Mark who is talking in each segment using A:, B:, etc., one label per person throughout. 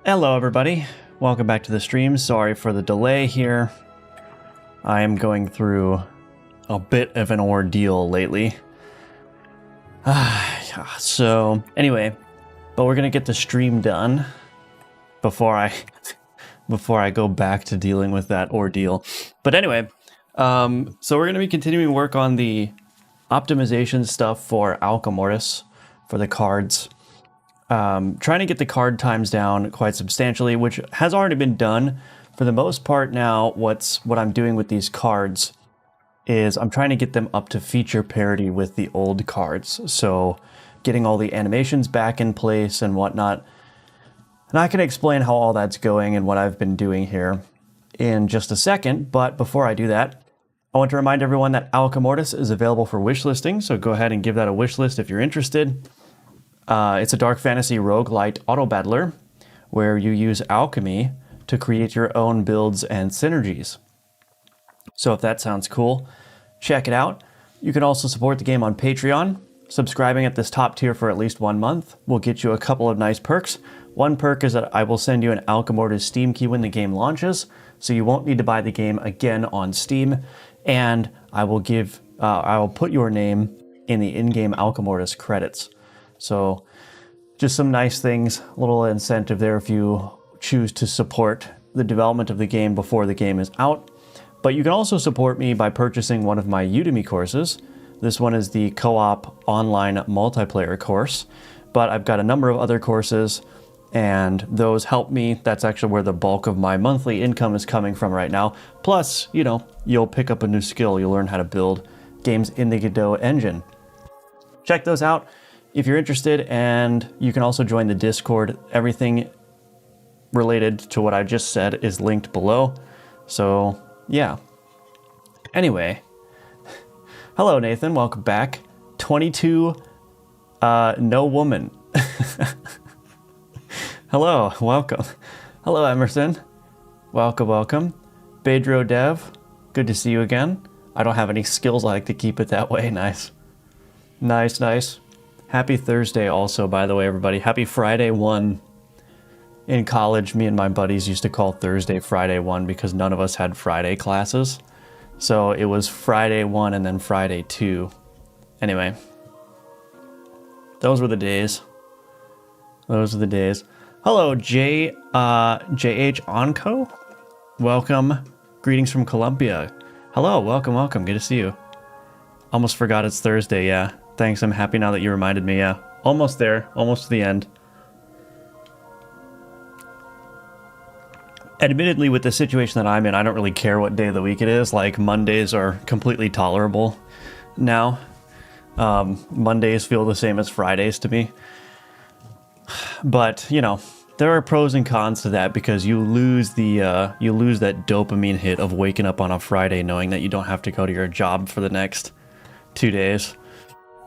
A: Hello everybody, welcome back to the stream. Sorry for the delay here. I am going through a bit of an ordeal lately. So anyway, but we're gonna get the stream done before I go back to dealing with that ordeal. But anyway, so we're gonna be continuing work on the optimization stuff for Alchemortis for the cards. Trying to get the card times down quite substantially, which has already been done. For the most part now, what I'm doing with these cards is I'm trying to get them up to feature parity with the old cards. So getting all the animations back in place and whatnot. And I can explain how all that's going and what I've been doing here in just a second. But before I do that, I want to remind everyone that Alchemortis is available for wishlisting. So go ahead and give that a wish list if you're interested. It's a dark fantasy roguelite auto battler where you use alchemy to create your own builds and synergies. So if that sounds cool, check it out. You can also support the game on Patreon. Subscribing at this top tier for at least 1 month will get you a couple of nice perks. One perk is that I will send you an Alchemortis Steam key when the game launches, so you won't need to buy the game again on Steam. And I will put your name in the in-game Alchemortis credits. So just some nice things, a little incentive there if you choose to support the development of the game before the game is out. But you can also support me by purchasing one of my Udemy courses. This one is the co-op online multiplayer course, but I've got a number of other courses and those help me. That's actually where the bulk of my monthly income is coming from right now. Plus, you know, you'll pick up a new skill. You'll learn how to build games in the Godot engine. Check those out if you're interested, and you can also join the Discord. Everything related to what I just said is linked below. So yeah. Anyway, hello Nathan, welcome back. 22, no woman. Hello, welcome. Hello Emerson, welcome. Bedro Dev, good to see you again. I don't have any skills, I like to keep it that way. Nice. Happy Thursday also, by the way, everybody. Happy Friday 1. In college, me and my buddies used to call Thursday Friday 1 because none of us had Friday classes. So it was Friday 1 and then Friday 2. Anyway, those were the days. Hello, JH Onco. Welcome. Greetings from Colombia. Hello, welcome. Good to see you. Almost forgot it's Thursday, yeah. Thanks, I'm happy now that you reminded me, yeah. Almost there, almost to the end. Admittedly, with the situation that I'm in, I don't really care what day of the week it is. Like, Mondays are completely tolerable now. Mondays feel the same as Fridays to me. But, you know, there are pros and cons to that because you lose that dopamine hit of waking up on a Friday knowing that you don't have to go to your job for the next 2 days.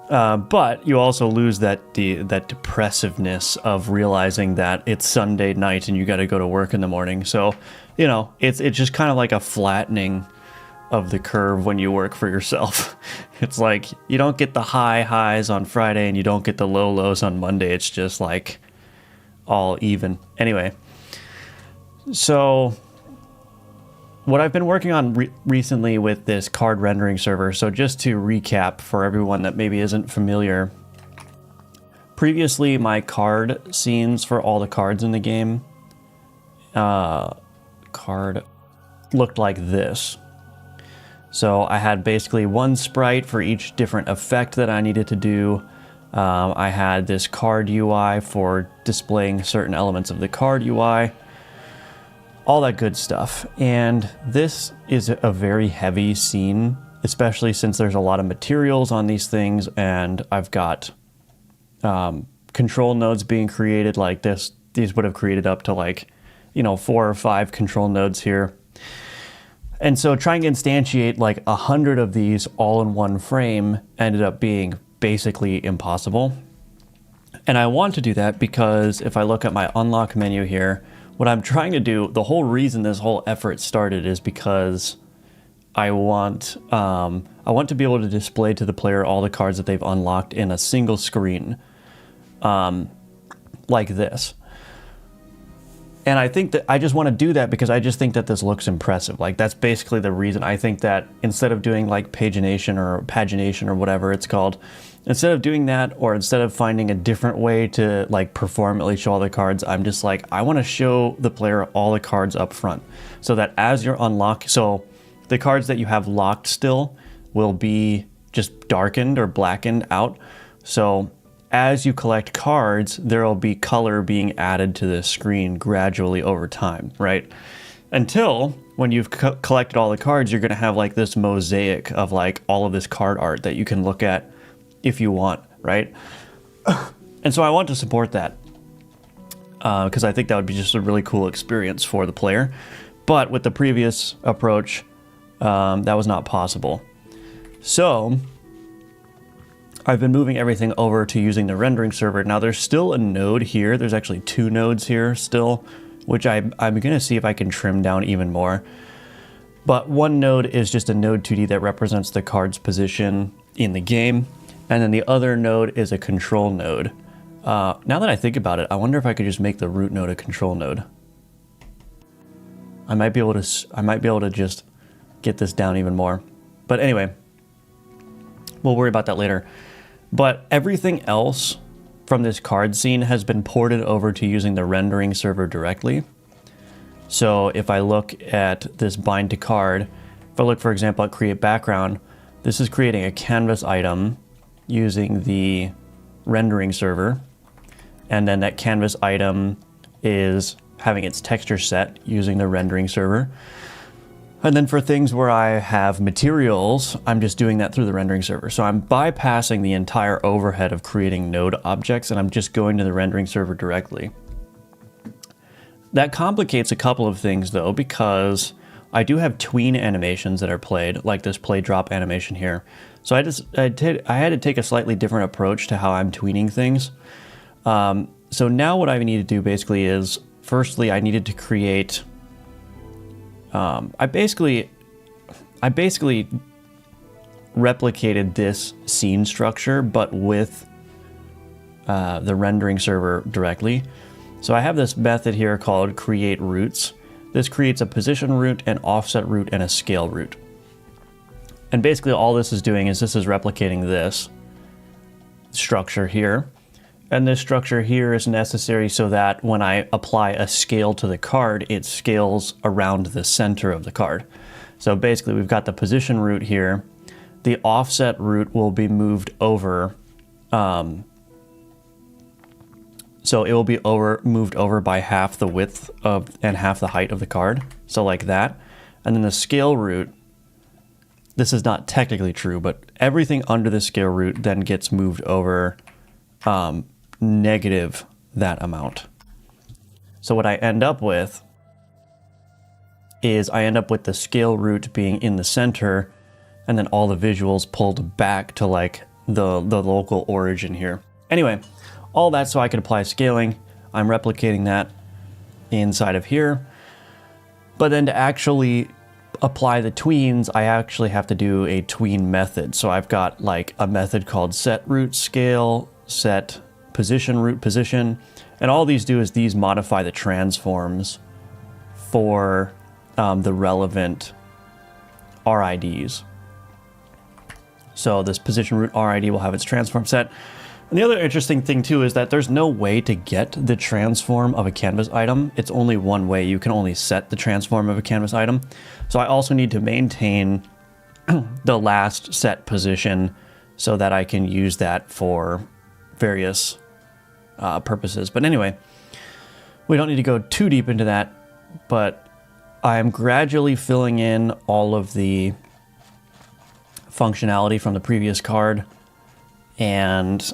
A: But you also lose that depressiveness of realizing that it's Sunday night and you got to go to work in the morning. So, you know, it's just kind of like a flattening of the curve when you work for yourself. It's like you don't get the high highs on Friday and you don't get the low lows on Monday. It's just like all even. Anyway, so what I've been working on recently with this card rendering server, so just to recap for everyone that maybe isn't familiar, previously my card scenes for all the cards in the game looked like this. So I had basically one sprite for each different effect that I needed to do. I had this card UI for displaying certain elements of the card UI. All that good stuff. And this is a very heavy scene, especially since there's a lot of materials on these things, and I've got control nodes being created like this. These would have created up to 4 or 5 control nodes here. And so trying to instantiate 100 of these all in one frame ended up being basically impossible. And I want to do that because if I look at my unlock menu here, what I'm trying to do, the whole reason this whole effort started is because I want to be able to display to the player all the cards that they've unlocked in a single screen, like this. And I think that I just want to do that because I just think that this looks impressive. Like that's basically the reason. I think that instead of doing like pagination or whatever it's called, instead of doing that, or instead of finding a different way to like performantly show all the cards, I'm just like, I want to show the player all the cards up front so that as you're unlocking, so the cards that you have locked still will be just darkened or blackened out. So as you collect cards, there will be color being added to the screen gradually over time, right? Until when you've collected all the cards, you're going to have like this mosaic of like all of this card art that you can look at if you want, right? And so I want to support that because I think that would be just a really cool experience for the player. But with the previous approach, that was not possible. So I've been moving everything over to using the rendering server. Now there's still a node here. There's actually 2 nodes here still, which I'm going to see if I can trim down even more. But one node is just a node 2D that represents the card's position in the game. And then the other node is a control node. Now that I think about it, I wonder if I could just make the root node a control node. I might be able to just get this down even more. But anyway, we'll worry about that later. But everything else from this card scene has been ported over to using the rendering server directly. So if I look at this bind to card, if I look, for example, at create background, this is creating a canvas item using the rendering server. And then that canvas item is having its texture set using the rendering server. And then for things where I have materials, I'm just doing that through the rendering server. So I'm bypassing the entire overhead of creating node objects, and I'm just going to the rendering server directly. That complicates a couple of things though, because I do have tween animations that are played, like this play drop animation here. So I had to take a slightly different approach to how I'm tweening things. So now what I need to do basically is, firstly, I needed to create I basically replicated this scene structure, but with the rendering server directly. So I have this method here called create roots. This creates a position root, an offset root, and a scale root. And basically all this is doing is this is replicating this structure here. And this structure here is necessary so that when I apply a scale to the card, it scales around the center of the card. So basically we've got the position root here. The offset root will be moved over. So it will be moved over by half the width of and half the height of the card. So like that. And then the scale root, this is not technically true, but everything under the scale root then gets moved over negative that amount. So what I end up with is I end up with the scale root being in the center and then all the visuals pulled back to like the local origin here. Anyway, all that so I could apply scaling. I'm replicating that inside of here. But then to actually apply the tweens, I actually have to do a tween method. So I've got like a method called set root scale, set position root position, and all these do is these modify the transforms for the relevant RIDs. So this position root RID will have its transform set. And the other interesting thing too is that there's no way to get the transform of a canvas item. It's only one way. You can only set the transform of a canvas item. So I also need to maintain the last set position so that I can use that for various purposes. But anyway, we don't need to go too deep into that, but I am gradually filling in all of the functionality from the previous card and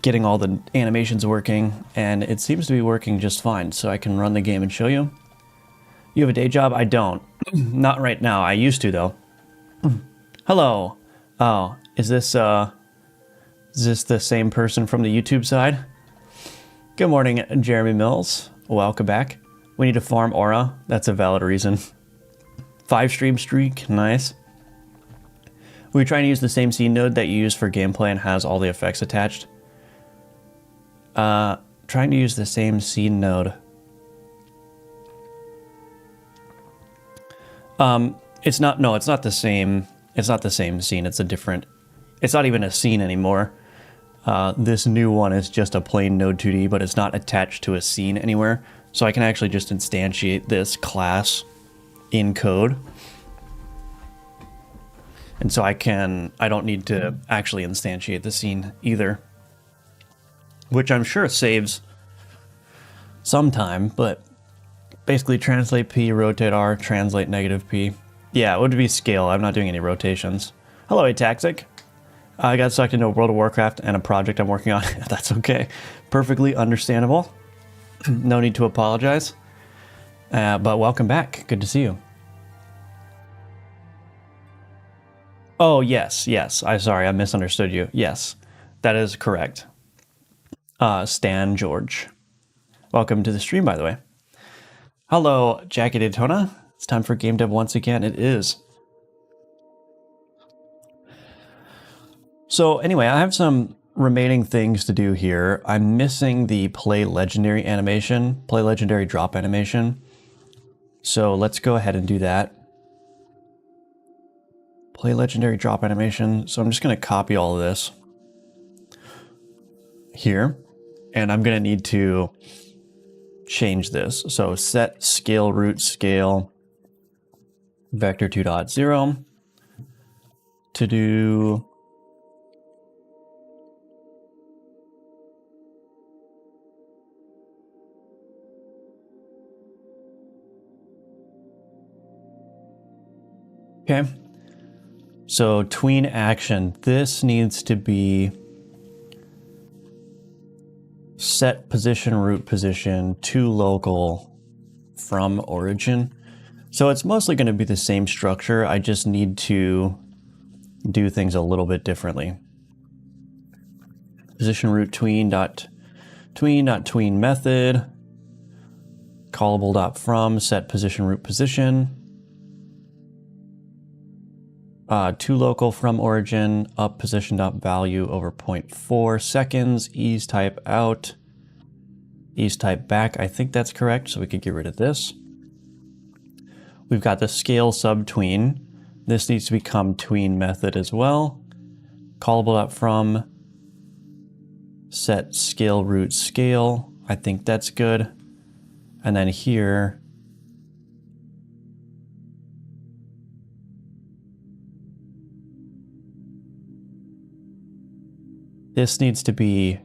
A: getting all the animations working, and it seems to be working just fine. So I can run the game and show you. You have a day job? I don't. Not right now. I used to though. Hello. Oh, is this the same person from the YouTube side? Good morning, Jeremy Mills. Welcome back. We need to farm aura. That's a valid reason. 5 stream streak. Nice. We're trying to use the same scene node that you use for gameplay and has all the effects attached. Trying to use the same scene node. It's not, no, it's not the same. It's not the same scene. It's a different, it's not even a scene anymore. This new one is just a plain Node 2D, but it's not attached to a scene anywhere. So I can actually just instantiate this class in code. And so I don't need to actually instantiate the scene either, which I'm sure saves some time, but basically translate P, rotate R, translate negative P. Yeah, it would be scale. I'm not doing any rotations. Hello, Ataxic. I got sucked into World of Warcraft and a project I'm working on. That's okay. Perfectly understandable. No need to apologize. But welcome back. Good to see you. Oh, yes. Sorry, I misunderstood you. Yes, that is correct. Stan George. Welcome to the stream, by the way. Hello, Jackie Daytona. It's time for Game Dev once again. It is. So anyway, I have some remaining things to do here. I'm missing the play legendary animation, play legendary drop animation. So let's go ahead and do that. Play legendary drop animation. So I'm just going to copy all of this here, and I'm going to need to change this. So set scale root scale vector 2.0 to do okay. So tween action, this needs to be set position root position to local from origin. So it's mostly going to be the same structure. I just need to do things a little bit differently. Position root tween dot tween method callable dot from set position root position to local from origin up position dot value over 0.4 seconds ease type out ease type back. I think that's correct, so we could get rid of this. We've got the scale subtween. This needs to become tween method as well. Callable up from set scale root scale. I think that's good. And then here, this needs to be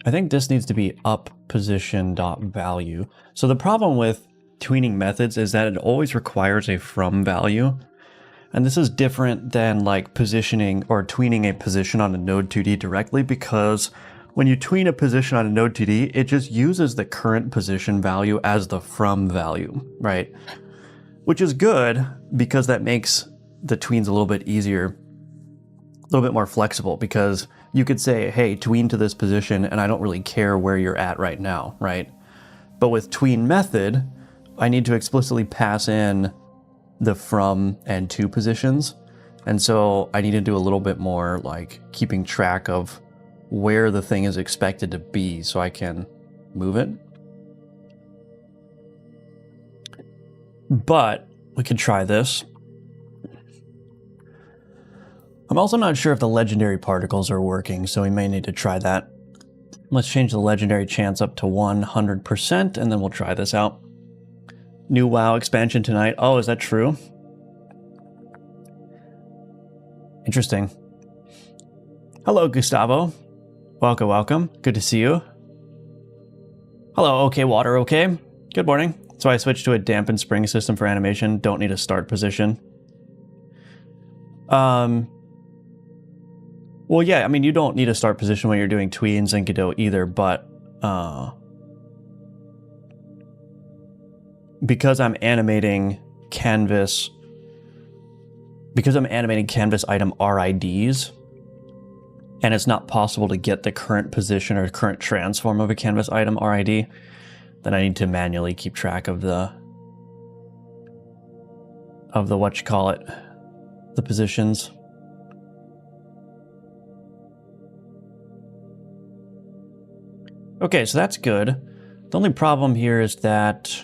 A: I think this needs to be up position dot value. So the problem with tweening methods is that it always requires a from value. And this is different than like positioning or tweening a position on a node 2D directly, because when you tween a position on a node 2D, it just uses the current position value as the from value, right? Which is good because that makes the tweens a little bit easier, a little bit more flexible, because you could say, hey, tween to this position, and I don't really care where you're at right now, right? But with tween method, I need to explicitly pass in the from and to positions. And so I need to do a little bit more like keeping track of where the thing is expected to be so I can move it. But we could try this. I'm also not sure if the legendary particles are working, so we may need to try that. Let's change the legendary chance up to 100%, and then we'll try this out. New WoW expansion tonight. Oh, is that true? Interesting. Hello, Gustavo. Welcome, welcome. Good to see you. Hello, okay, water, okay. Good morning. So I switched to a dampened spring system for animation. Don't need a start position. Well, yeah, I mean, you don't need a start position when you're doing tweens and Godot either, but because I'm animating canvas item RIDs, and it's not possible to get the current position or current transform of a canvas item RID, then I need to manually keep track of the the positions. Okay, so that's good. The only problem here is that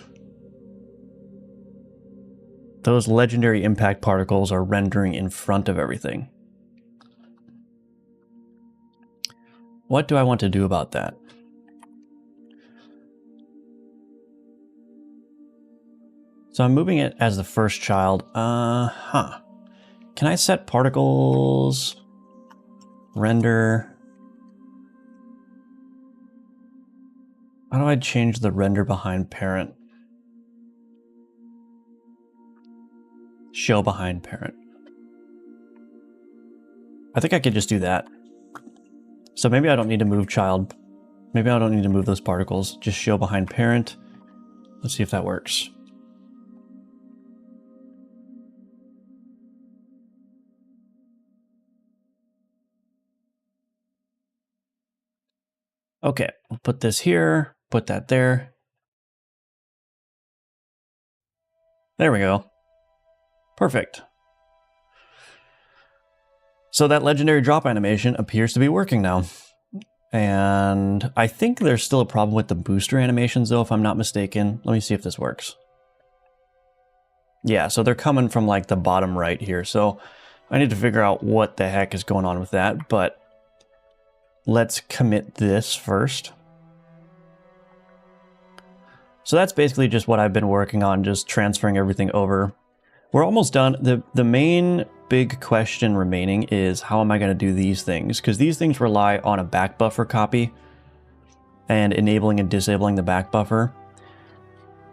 A: those legendary impact particles are rendering in front of everything. What do I want to do about that? So I'm moving it as the first child. Can I set particles? Render. How do I change the render behind parent? Show behind parent. I think I could just do that. So maybe I don't need to move child. Maybe I don't need to move those particles. Just show behind parent. Let's see if that works. Okay, we'll put this here, put that there. There we go. Perfect. So that legendary drop animation appears to be working now. And I think there's still a problem with the booster animations though, if I'm not mistaken. Let me see if this works. Yeah, so they're coming from like the bottom right here. So I need to figure out what the heck is going on with that, but let's commit this first. So that's basically just what I've been working on, just transferring everything over. We're almost done. The main big question remaining is how am I going to do these things? Because these things rely on a back buffer copy and enabling and disabling the back buffer.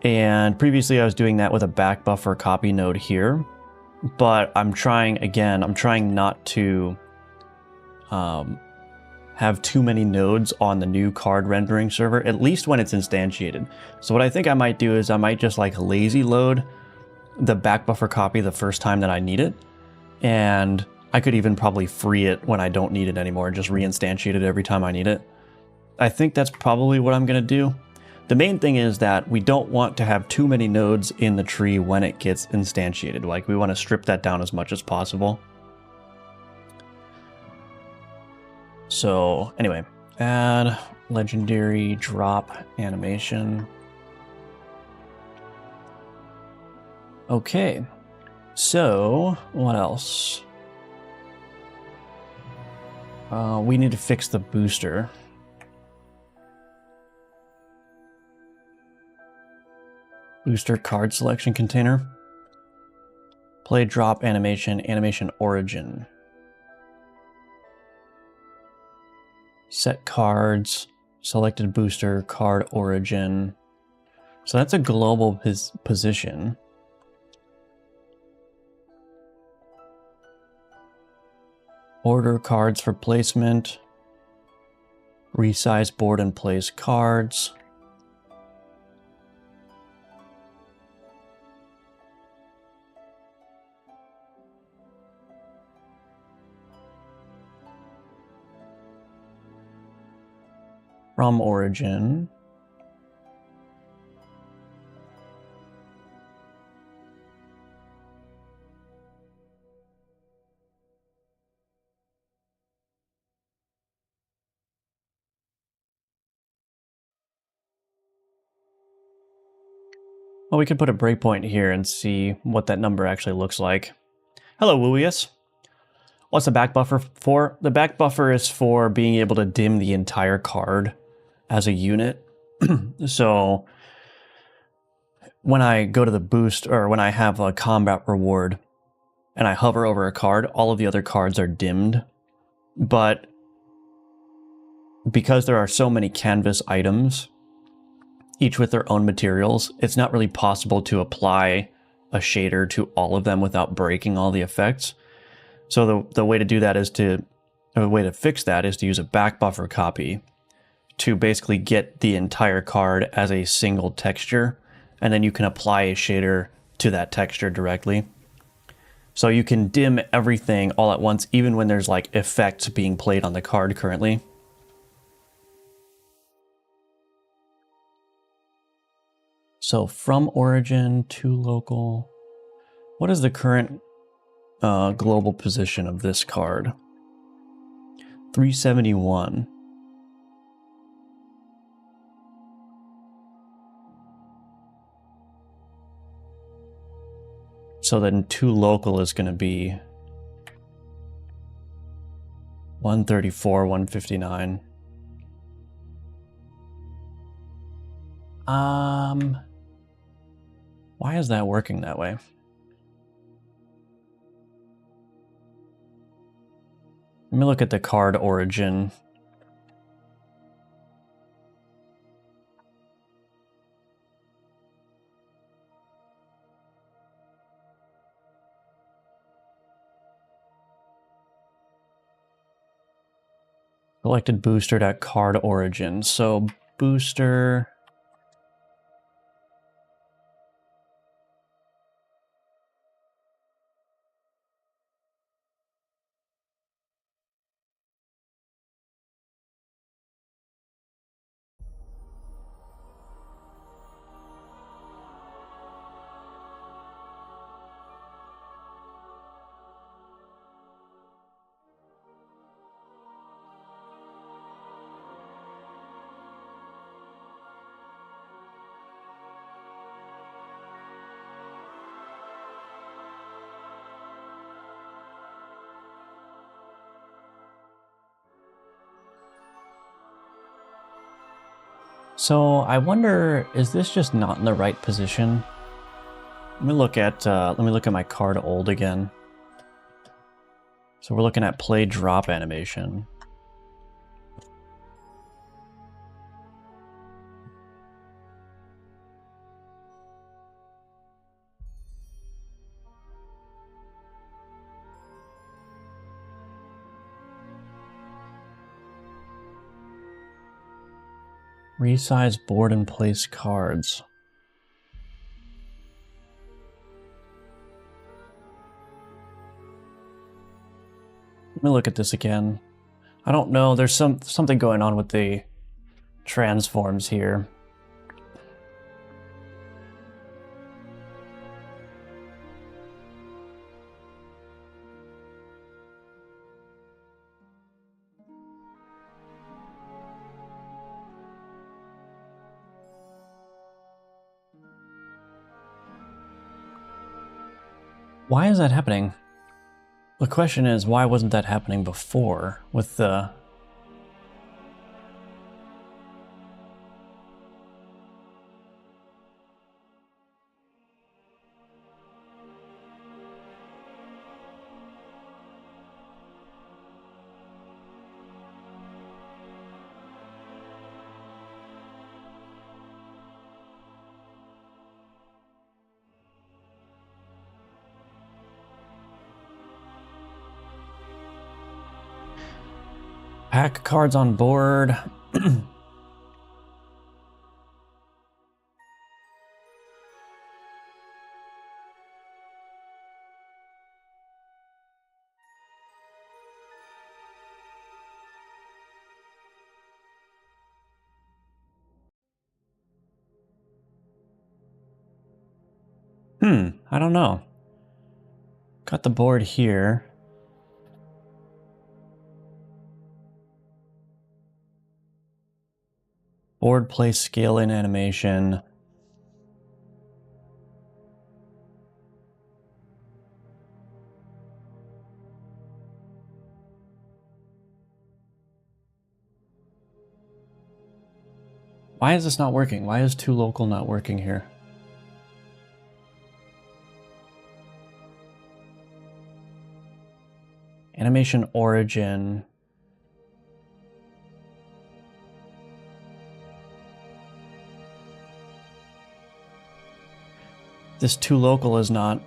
A: And previously I was doing that with a back buffer copy node here, but I'm trying not to have too many nodes on the new card rendering server, at least when it's instantiated. So what I think I might do is I might just like lazy load the back buffer copy the first time that I need it. And I could even probably free it when I don't need it anymore and just reinstantiate it every time I need it. I think that's probably what I'm going to do. The main thing is that we don't want to have too many nodes in the tree when it gets instantiated. Like we want to strip that down as much as possible. So anyway, add legendary drop animation. Okay, so what else? We need to fix the booster. Booster card selection container. Play drop animation, animation origin. Set cards, selected booster, card origin. So that's a global position. Order cards for placement. Resize board and place cards. From origin. Well, we could put a breakpoint here and see what that number actually looks like. Hello, Wooius. What's the back buffer for? The back buffer is for being able to dim the entire card as a unit. So when I go to the boost, or when I have a combat reward and I hover over a card, all of the other cards are dimmed. But because there are so many canvas items, each with their own materials, it's not really possible to apply a shader to all of them without breaking all the effects. So the way to do that is the way to fix that is to use a back buffer copy to basically get the entire card as a single texture, and then you can apply a shader to that texture directly. So you can dim everything all at once, even when there's like effects being played on the card currently. So from origin to local, what is the current global position of this card? 371. So then 2 local is going to be 134, 159. Why is that working that way? Let me look at the card origin. Selected booster at card origin. So booster. So I wonder, is this just not in the right position? Let me look at my card old again. So we're looking at play drop animation. Resize board and place cards. Let me look at this again. I don't know, there's something going on with the transforms here. Why is that happening? The question is, why wasn't that happening before with the... Pack cards on board. I don't know. Got the board here. Board place scale in animation. Why is this not working? Why is 2 local not working here? Animation origin. This 2 local is not...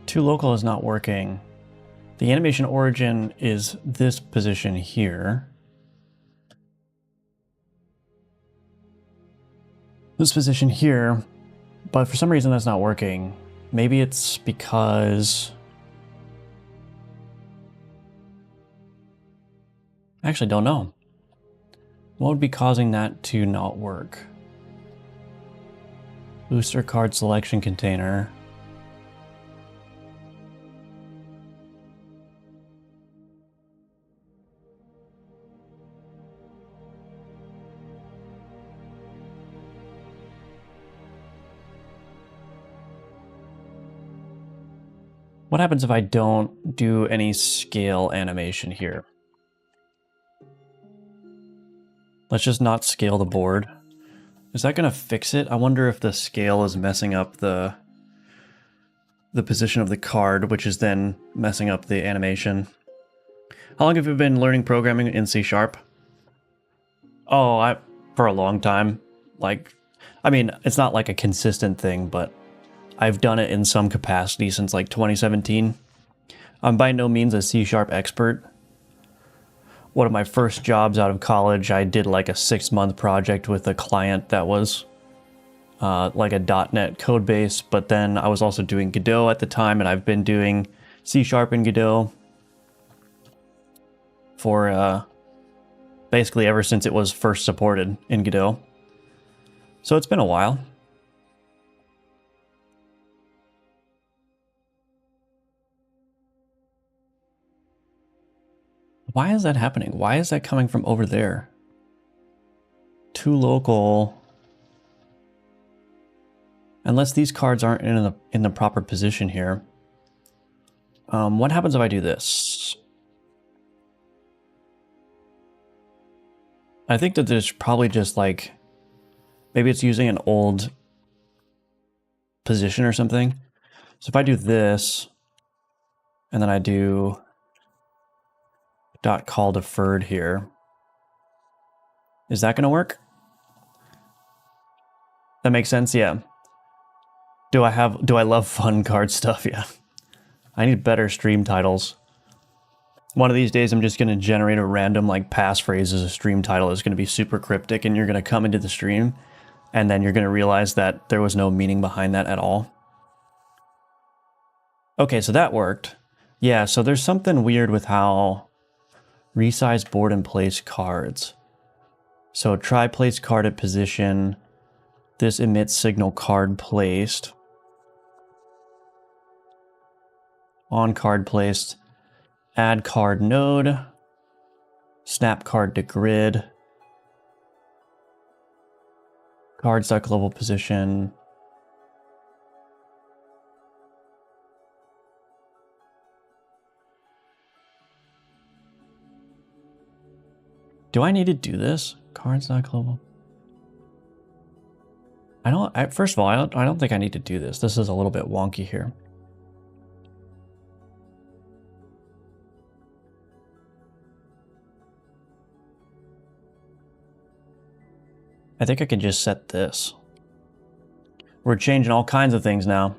A: Two local is not working. The animation origin is this position here. This position here, but for some reason that's not working. Maybe it's because... I actually don't know. What would be causing that to not work? Booster card selection container. What happens if I don't do any scale animation here? Let's just not scale the board. Is that going to fix it? I wonder if the scale is messing up the position of the card, which is then messing up the animation. How long have you been learning programming in C#? Oh, for a long time. Like, I mean, it's not like a consistent thing, but I've done it in some capacity since like 2017. I'm by no means a C# expert. One of my first jobs out of college, I did like a 6-month project with a client that was like a .NET code base, but then I was also doing Godot at the time, and I've been doing C# and Godot for basically ever since it was first supported in Godot. So it's been a while. Why is that happening? Why is that coming from over there? Too local. Unless these cards aren't in the proper position here. What happens if I do this? I think that there's probably just like, maybe it's using an old position or something. So if I do this, and then I do .call deferred here, is that going to work? That makes sense, yeah. Do I love fun card stuff? Yeah. I need better stream titles. One of these days I'm just going to generate a random like passphrase as a stream title. It's going to be super cryptic, and you're going to come into the stream and then you're going to realize that there was no meaning behind that at all. Okay, so that worked. Yeah, so there's something weird with how resize board and place cards. So try place card at position. This emits signal card placed. On card placed. Add card node. Snap card to grid. Card stuck level position. Do I need to do this? Card stuck level. First of all, I don't think I need to do this. This is a little bit wonky here. I think I can just set this. We're changing all kinds of things now.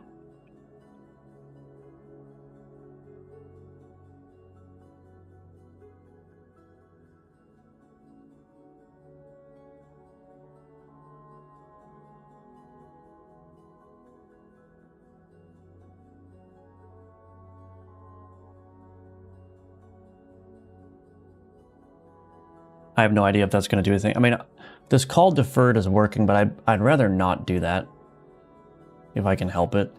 A: I have no idea if that's going to do anything. I mean, this call deferred is working, but I'd rather not do that if I can help it.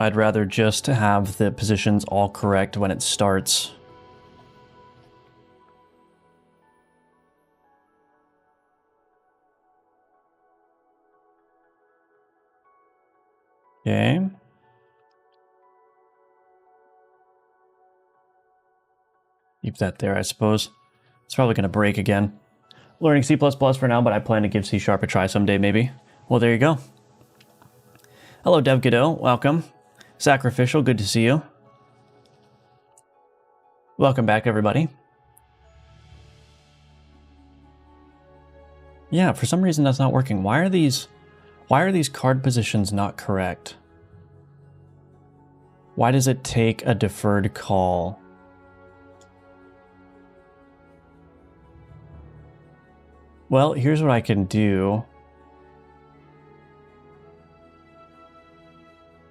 A: I'd rather just have the positions all correct when it starts. Okay. Keep that there, I suppose. It's probably going to break again. Learning C++ for now, but I plan to give C# a try someday, maybe. Well, there you go. Hello, Dev Godot. Welcome. Sacrificial, good to see you. Welcome back, everybody. Yeah, for some reason that's not working. Why are these card positions not correct? Why does it take a deferred call? Well, here's what I can do.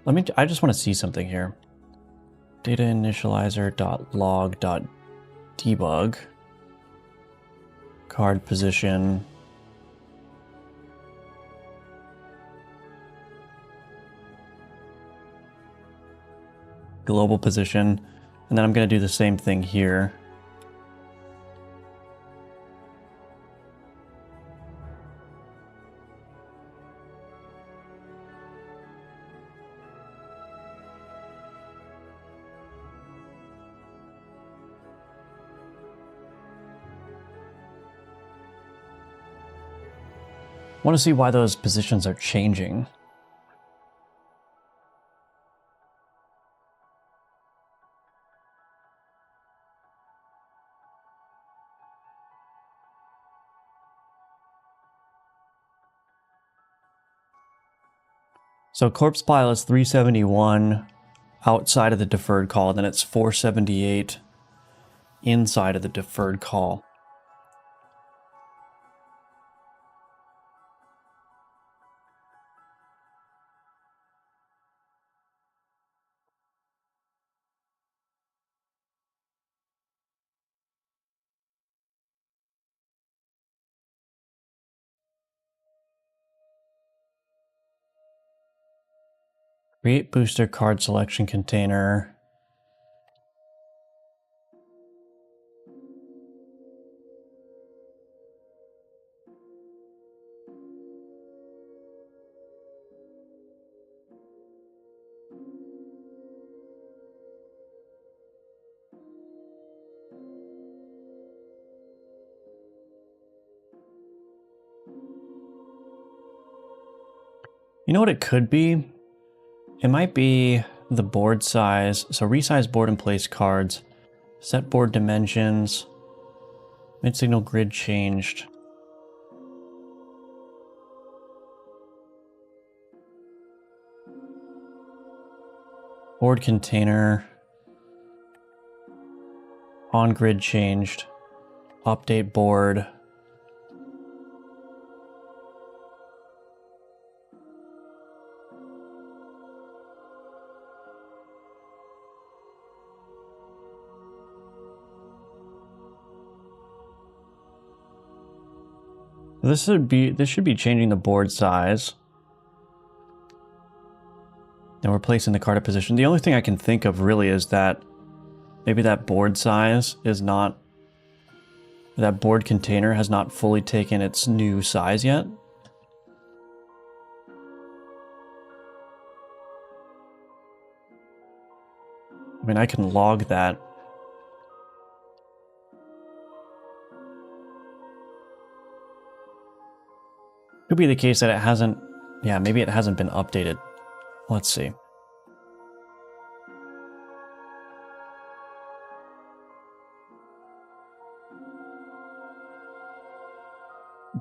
A: I just want to see something here. Data initializer.log.debug. Card position. Global position. And then I'm going to do the same thing here. want to see why those positions are changing. So corpse pile is 371 outside of the deferred call, then it's 478 inside of the deferred call. Create booster card selection container. You know what it could be? It might be the board size. So resize board and place cards. Set board dimensions. Mid-signal grid changed. Board container. On grid changed. Update board. This should be changing the board size. And we're placing the card at position. The only thing I can think of really is that maybe that board size is not, that board container has not fully taken its new size yet. I mean, I can log that. Could be the case that it hasn't, yeah, maybe it hasn't been updated. Let's see.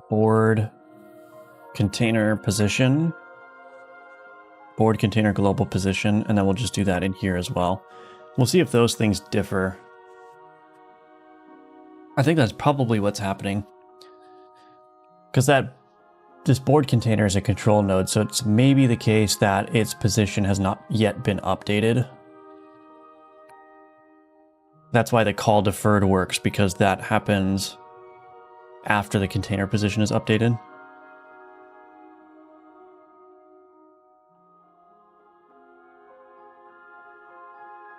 A: Board container position. Board container global position, and then we'll just do that in here as well. We'll see if those things differ. I think that's probably what's happening. Because this board container is a control node, so it's maybe the case that its position has not yet been updated. That's why the call deferred works, because that happens after the container position is updated.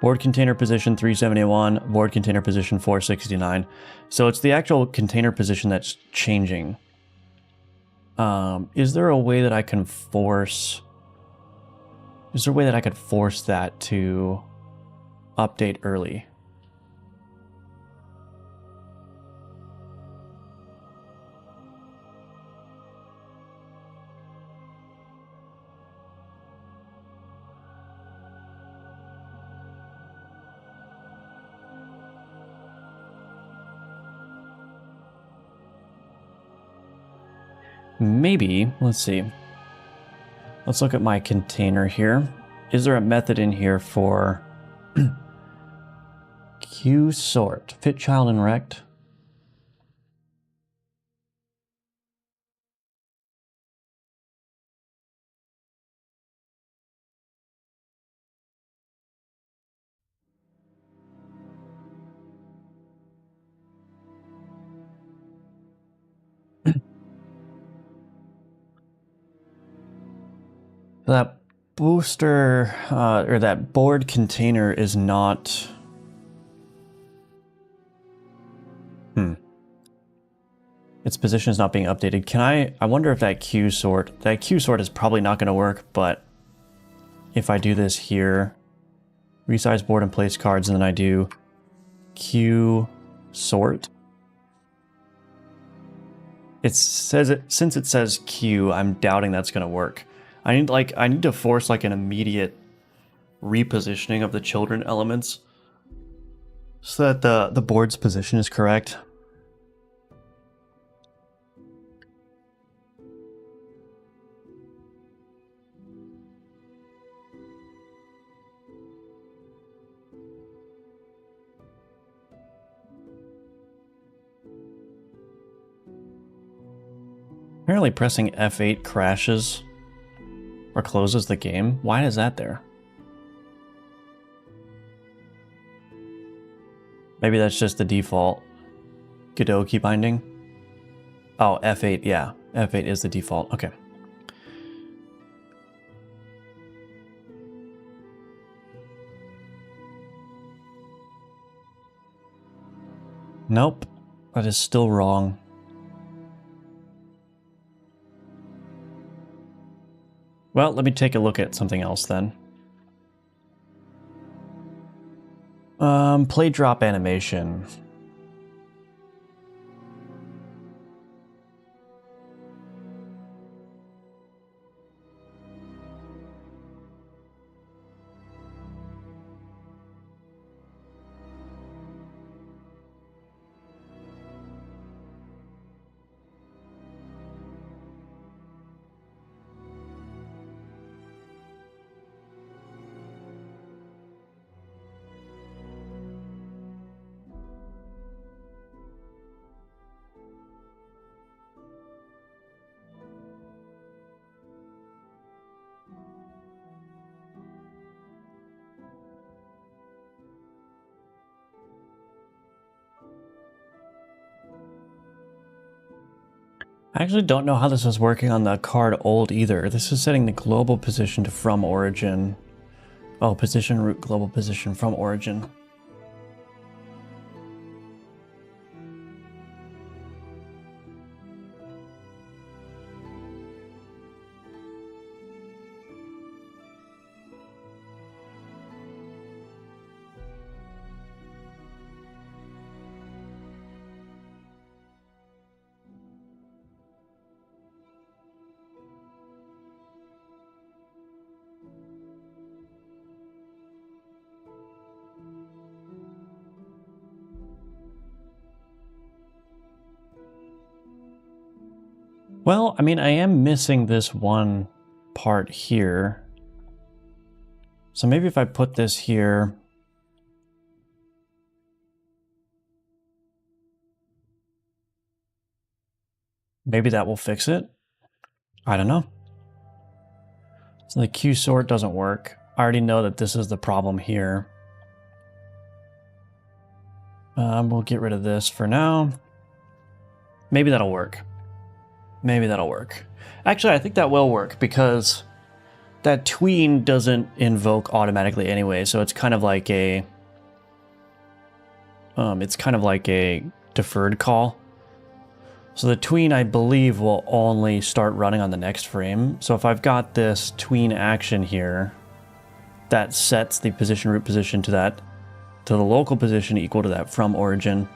A: Board container position 371, board container position 469. So it's the actual container position that's changing. Is there a way that I can force... Is there a way that I could force that to update early? Maybe, let's see. Let's look at my container here. Is there a method in here for queue sort, fit child and rect? That booster, or that board container is not... Its position is not being updated. Can I wonder if that queue sort is probably not going to work, but if I do this here, resize board and place cards, and then I do queue sort, Since it says Q, I'm doubting that's gonna work. I need to force like an immediate repositioning of the children elements so that the board's position is correct. Apparently pressing F8 crashes or closes the game. Why is that there? Maybe that's just the default Godot key binding. Oh, F8, yeah. F8 is the default. Okay. Nope. That is still wrong. Well, let me take a look at something else then. Play drop animation. I actually don't know how this is working on the card old either. This is setting the global position to from origin. Oh, position root global position from origin. Well, I mean, I am missing this one part here. So maybe if I put this here. Maybe that will fix it. I don't know. So the Q sort doesn't work. I already know that this is the problem here. We'll get rid of this for now. Maybe that'll work. Maybe that'll work. Actually, I think that will work because that tween doesn't invoke automatically anyway, so it's kind of like a deferred call. So the tween, I believe, will only start running on the next frame. So if I've got this tween action here, that sets the position root position to the local position equal to that from origin,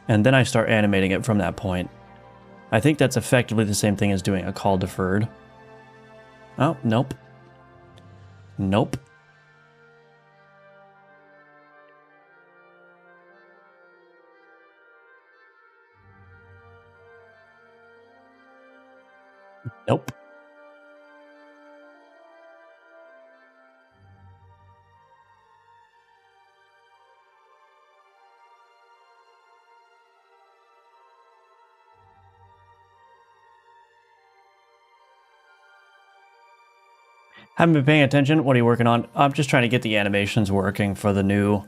A: and then I start animating it from that point. I think that's effectively the same thing as doing a call deferred. Oh, nope. Nope. Nope. Haven't been paying attention. What are you working on? I'm just trying to get the animations working for the new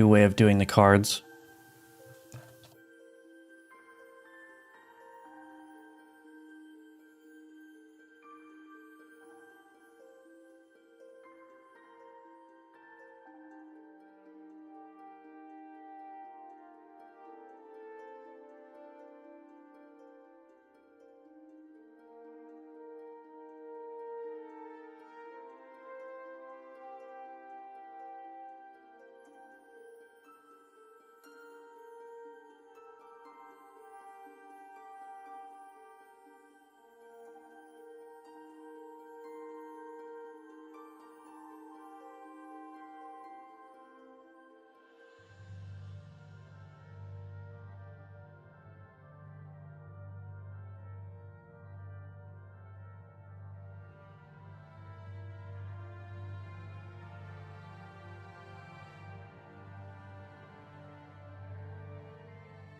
A: way of doing the cards.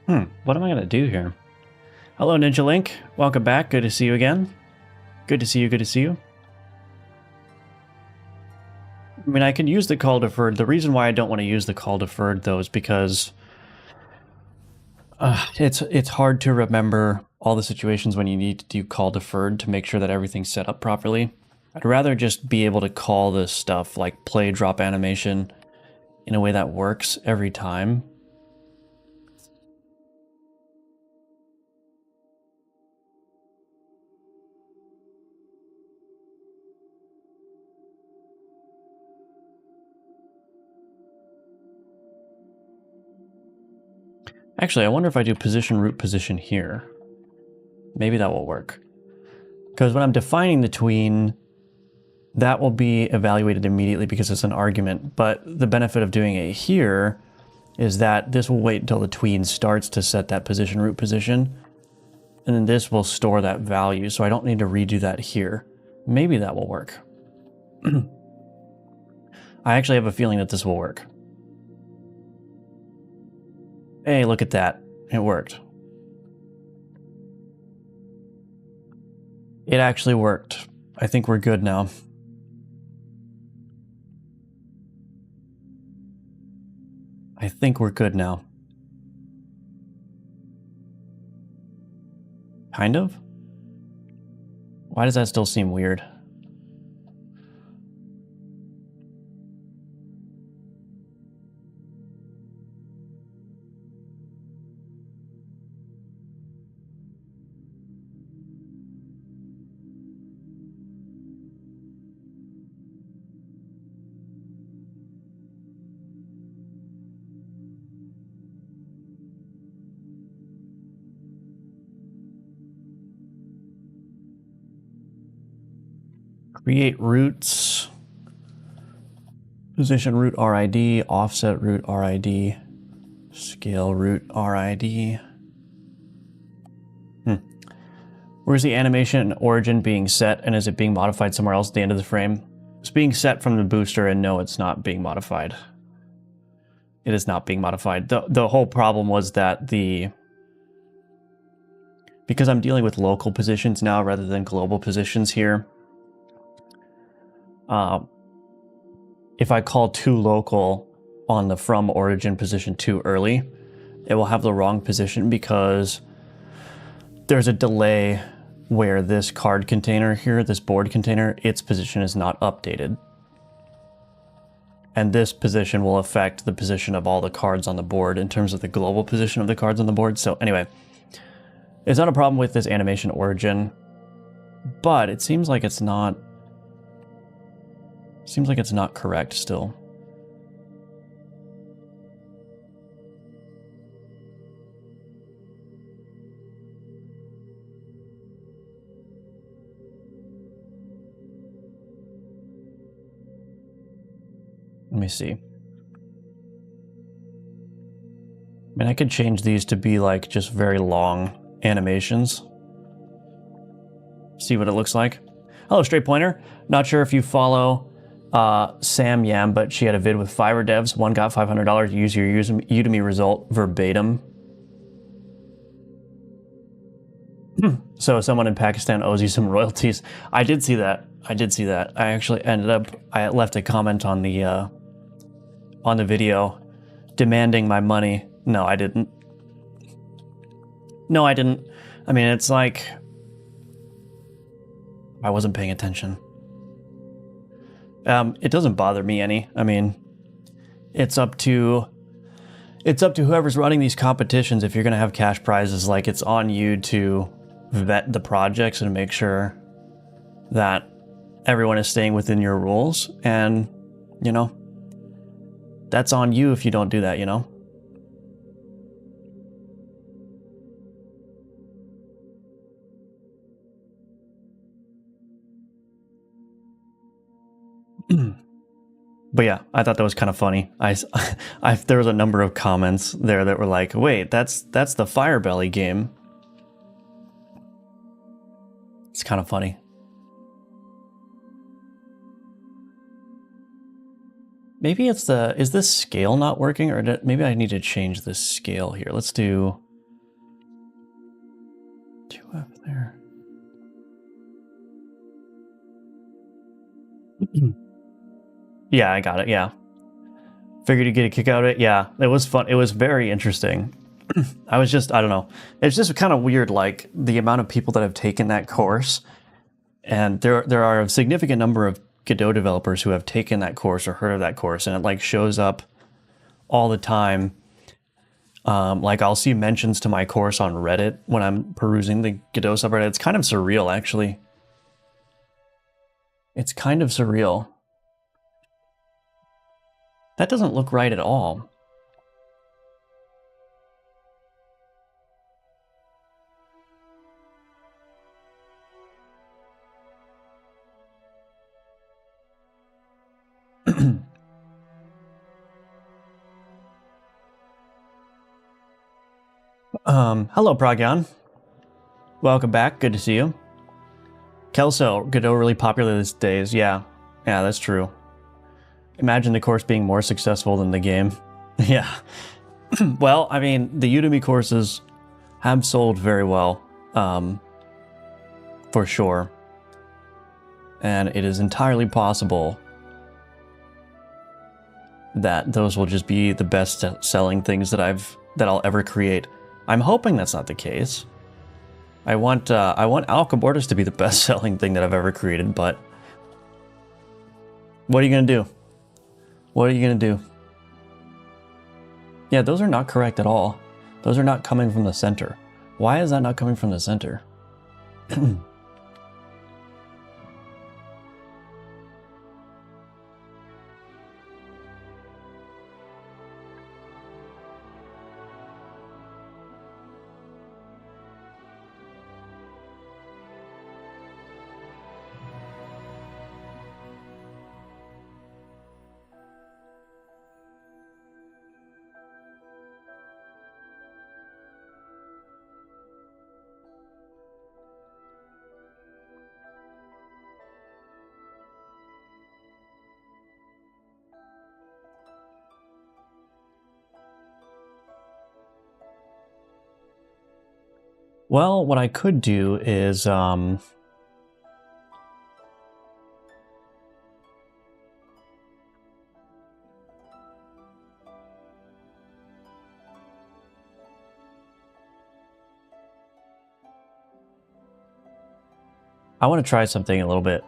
A: What am I gonna do here? Hello, Ninja Link. Welcome back. Good to see you again. Good to see you. Good to see you. I mean, I can use the call deferred. The reason why I don't want to use the call deferred, though, is because it's hard to remember all the situations when you need to do call deferred to make sure that everything's set up properly. I'd rather just be able to call this stuff like play drop animation in a way that works every time. Actually, I wonder if I do position root position here. Maybe that will work. Because when I'm defining the tween, that will be evaluated immediately because it's an argument. But the benefit of doing it here is that this will wait until the tween starts to set that position root position. And then this will store that value. So I don't need to redo that here. Maybe that will work. I actually have a feeling that this will work. Hey, look at that. It worked. It actually worked. I think we're good now. I think we're good now. Kind of? Why does that still seem weird? Create roots, position root RID, offset root RID, scale root RID. Where's the animation origin being set, and is it being modified somewhere else at the end of the frame? It's being set from the booster, and no, it's not being modified. It is not being modified. The whole problem was that because I'm dealing with local positions now rather than global positions here, if I call to local on the from origin position too early, it will have the wrong position because there's a delay where this card container here, this board container, its position is not updated. And this position will affect the position of all the cards on the board in terms of the global position of the cards on the board. So anyway, it's not a problem with this animation origin, but it seems like it's not correct still. Let me see. I mean, I could change these to be like just very long animations. See what it looks like. Hello, Straight Pointer. Not sure if you follow Sam Yam, but she had a vid with Fiverr devs. One got $500. Use your Udemy result verbatim. So someone in Pakistan owes you some royalties. I did see that. I actually I left a comment on the video demanding my money. No, I didn't. I mean, it's like I wasn't paying attention. It doesn't bother me any. I mean, it's up to whoever's running these competitions. If you're going to have cash prizes, like, it's on you to vet the projects and make sure that everyone is staying within your rules. And, you know, that's on you if you don't do that, you know? But yeah, I thought that was kind of funny. There was a number of comments there that were like, wait, that's the Firebelly game. It's kind of funny. Maybe is this scale not working, or maybe I need to change this scale here. Let's do Yeah, I got it. Yeah. Figured you'd get a kick out of it. Yeah, it was fun. It was very interesting. I don't know. It's just kind of weird, like the amount of people that have taken that course. And there are a significant number of Godot developers who have taken that course or heard of that course. And it like shows up all the time. Like I'll see mentions to my course on Reddit when I'm perusing the Godot subreddit. It's kind of surreal, actually. It's kind of surreal. That doesn't look right at all. Hello, Progyon. Welcome back. Good to see you. Kelso, Godot really popular these days. Yeah, that's true. Imagine the course being more successful than the game. Yeah. Well, I mean, the Udemy courses have sold very well, for sure. And it is entirely possible that those will just be the best selling things that I'll ever create. I'm hoping that's not the case. I want Alchemortis to be the best selling thing that I've ever created, but what are you gonna do? What are you gonna do? Yeah, those are not correct at all. Those are not coming from the center. Why is that not coming from the center? Well, what I could do is, I want to try something a little bit.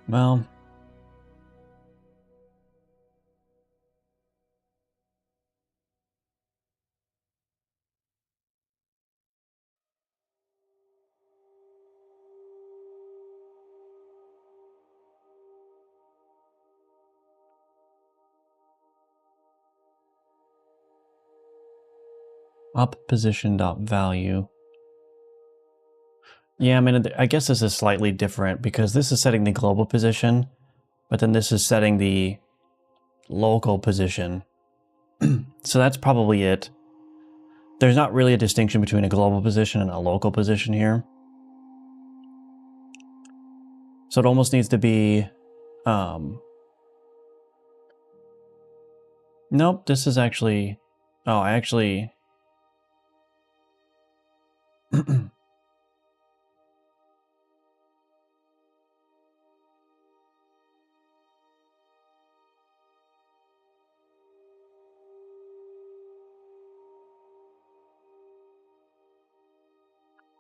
A: Well, up position dot value. Yeah, I mean, I guess this is slightly different because this is setting the global position, but then this is setting the local position. So that's probably it. There's not really a distinction between a global position and a local position here. So it almost needs to be, nope, this is actually, oh, I actually,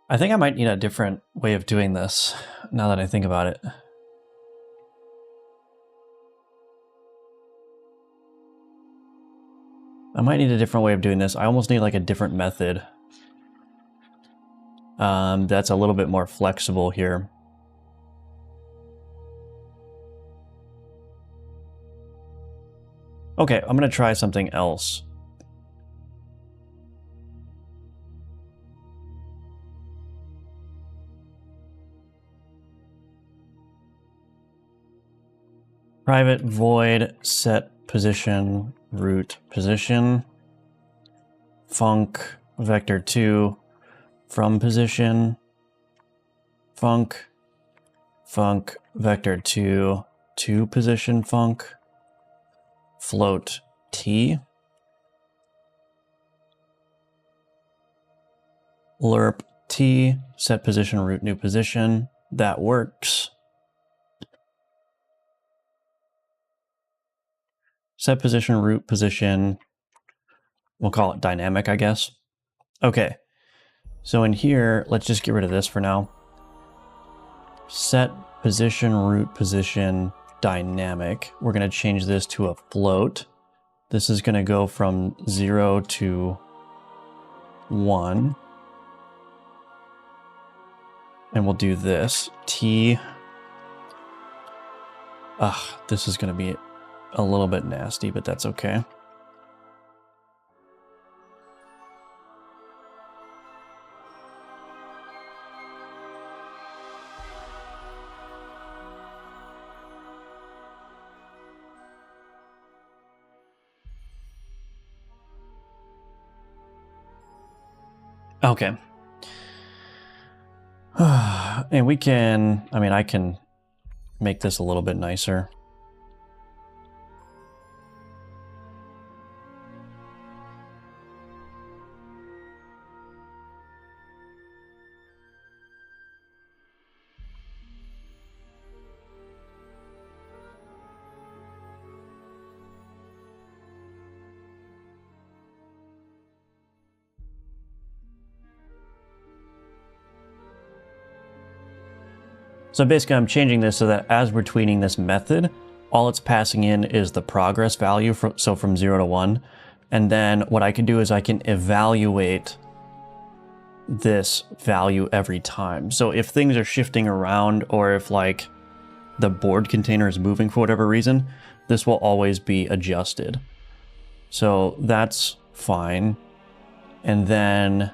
A: I think I might need a different way of doing this, now that I think about it. I might need a different way of doing this. I almost need like a different method. That's a little bit more flexible here. Okay, I'm gonna try something else. Private void set position root position func vector 2 from position func vector 2 to position func float t. lerp t, set position, root new position. That works. Set position, root position. We'll call it dynamic, I guess. Okay. So in here, let's just get rid of this for now. Set position, root position, dynamic. We're going to change this to a float. This is going to go from 0 to 1. And we'll do this. T. This is going to be a little bit nasty, but that's okay. Okay. And we can, I mean, I can make this a little bit nicer. So basically I'm changing this so that as we're tweening this method, all it's passing in is the progress value, so from 0 to 1. And then what I can do is I can evaluate this value every time. So if things are shifting around, or if like the board container is moving for whatever reason, this will always be adjusted. So that's fine. And then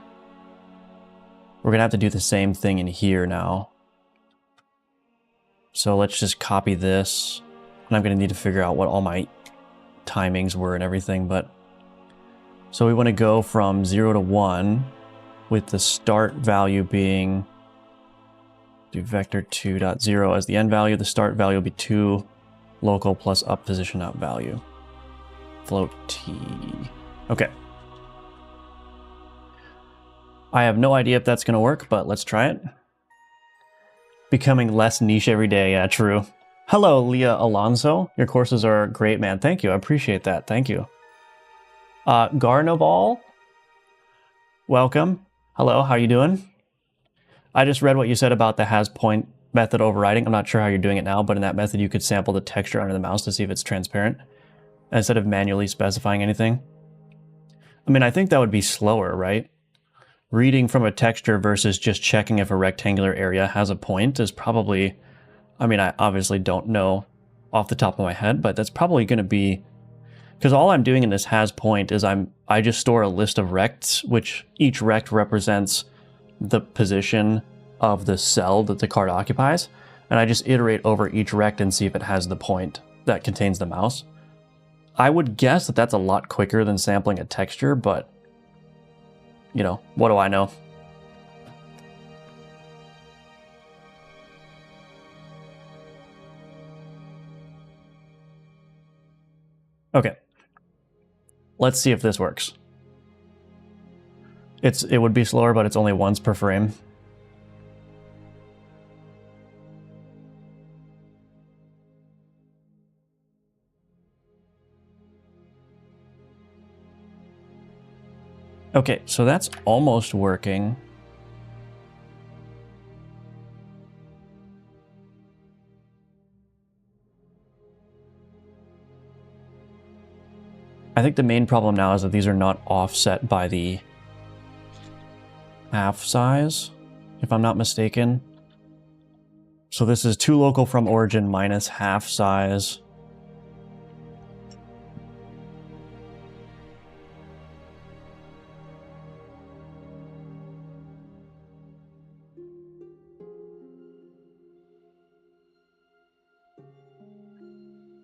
A: we're gonna have to do the same thing in here now. So let's just copy this, and I'm going to need to figure out what all my timings were and everything, but so we want to go from 0 to 1 with the start value being, do vector 2.0 as the end value. The start value will be 2 local plus up position up value. Float t. Okay. I have no idea if that's going to work, but let's try it. Becoming less niche every day. Yeah, true. Hello, Leah Alonso. Your courses are great, man. Thank you. I appreciate that. Thank you. Garnabal, welcome. Hello, how you doing? I just read what you said about the has point method overriding. I'm not sure how you're doing it now, but in that method, you could sample the texture under the mouse to see if it's transparent instead of manually specifying anything. I mean, I think that would be slower, right? Reading from a texture versus just checking if a rectangular area has a point is probably, I mean, I obviously don't know off the top of my head, but that's probably going to be, because all I'm doing in this has point is I just store a list of rects, which each rect represents the position of the cell that the card occupies. And I just iterate over each rect and see if it has the point that contains the mouse. I would guess that that's a lot quicker than sampling a texture, but you know, what do I know? Okay. Let's see if this works. It would be slower, but it's only once per frame. Okay, so that's almost working. I think the main problem now is that these are not offset by the half size, if I'm not mistaken. So this is 2 local from origin minus half size.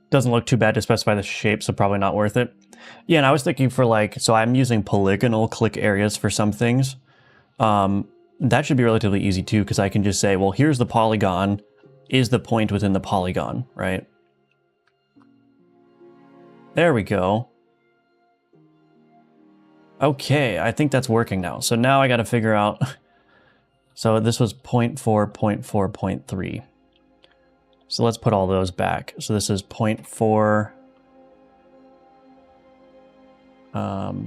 A: Doesn't look too bad to specify the shape, so probably not worth it. Yeah, and I was thinking for like, so I'm using polygonal click areas for some things. That should be relatively easy too, because I can just say, well, here's the polygon, is the point within the polygon, right? There we go. Okay, I think that's working now. So now I got to figure out. So this was 0.4, 0.4, 0.3. So let's put all those back. So this is 0.4.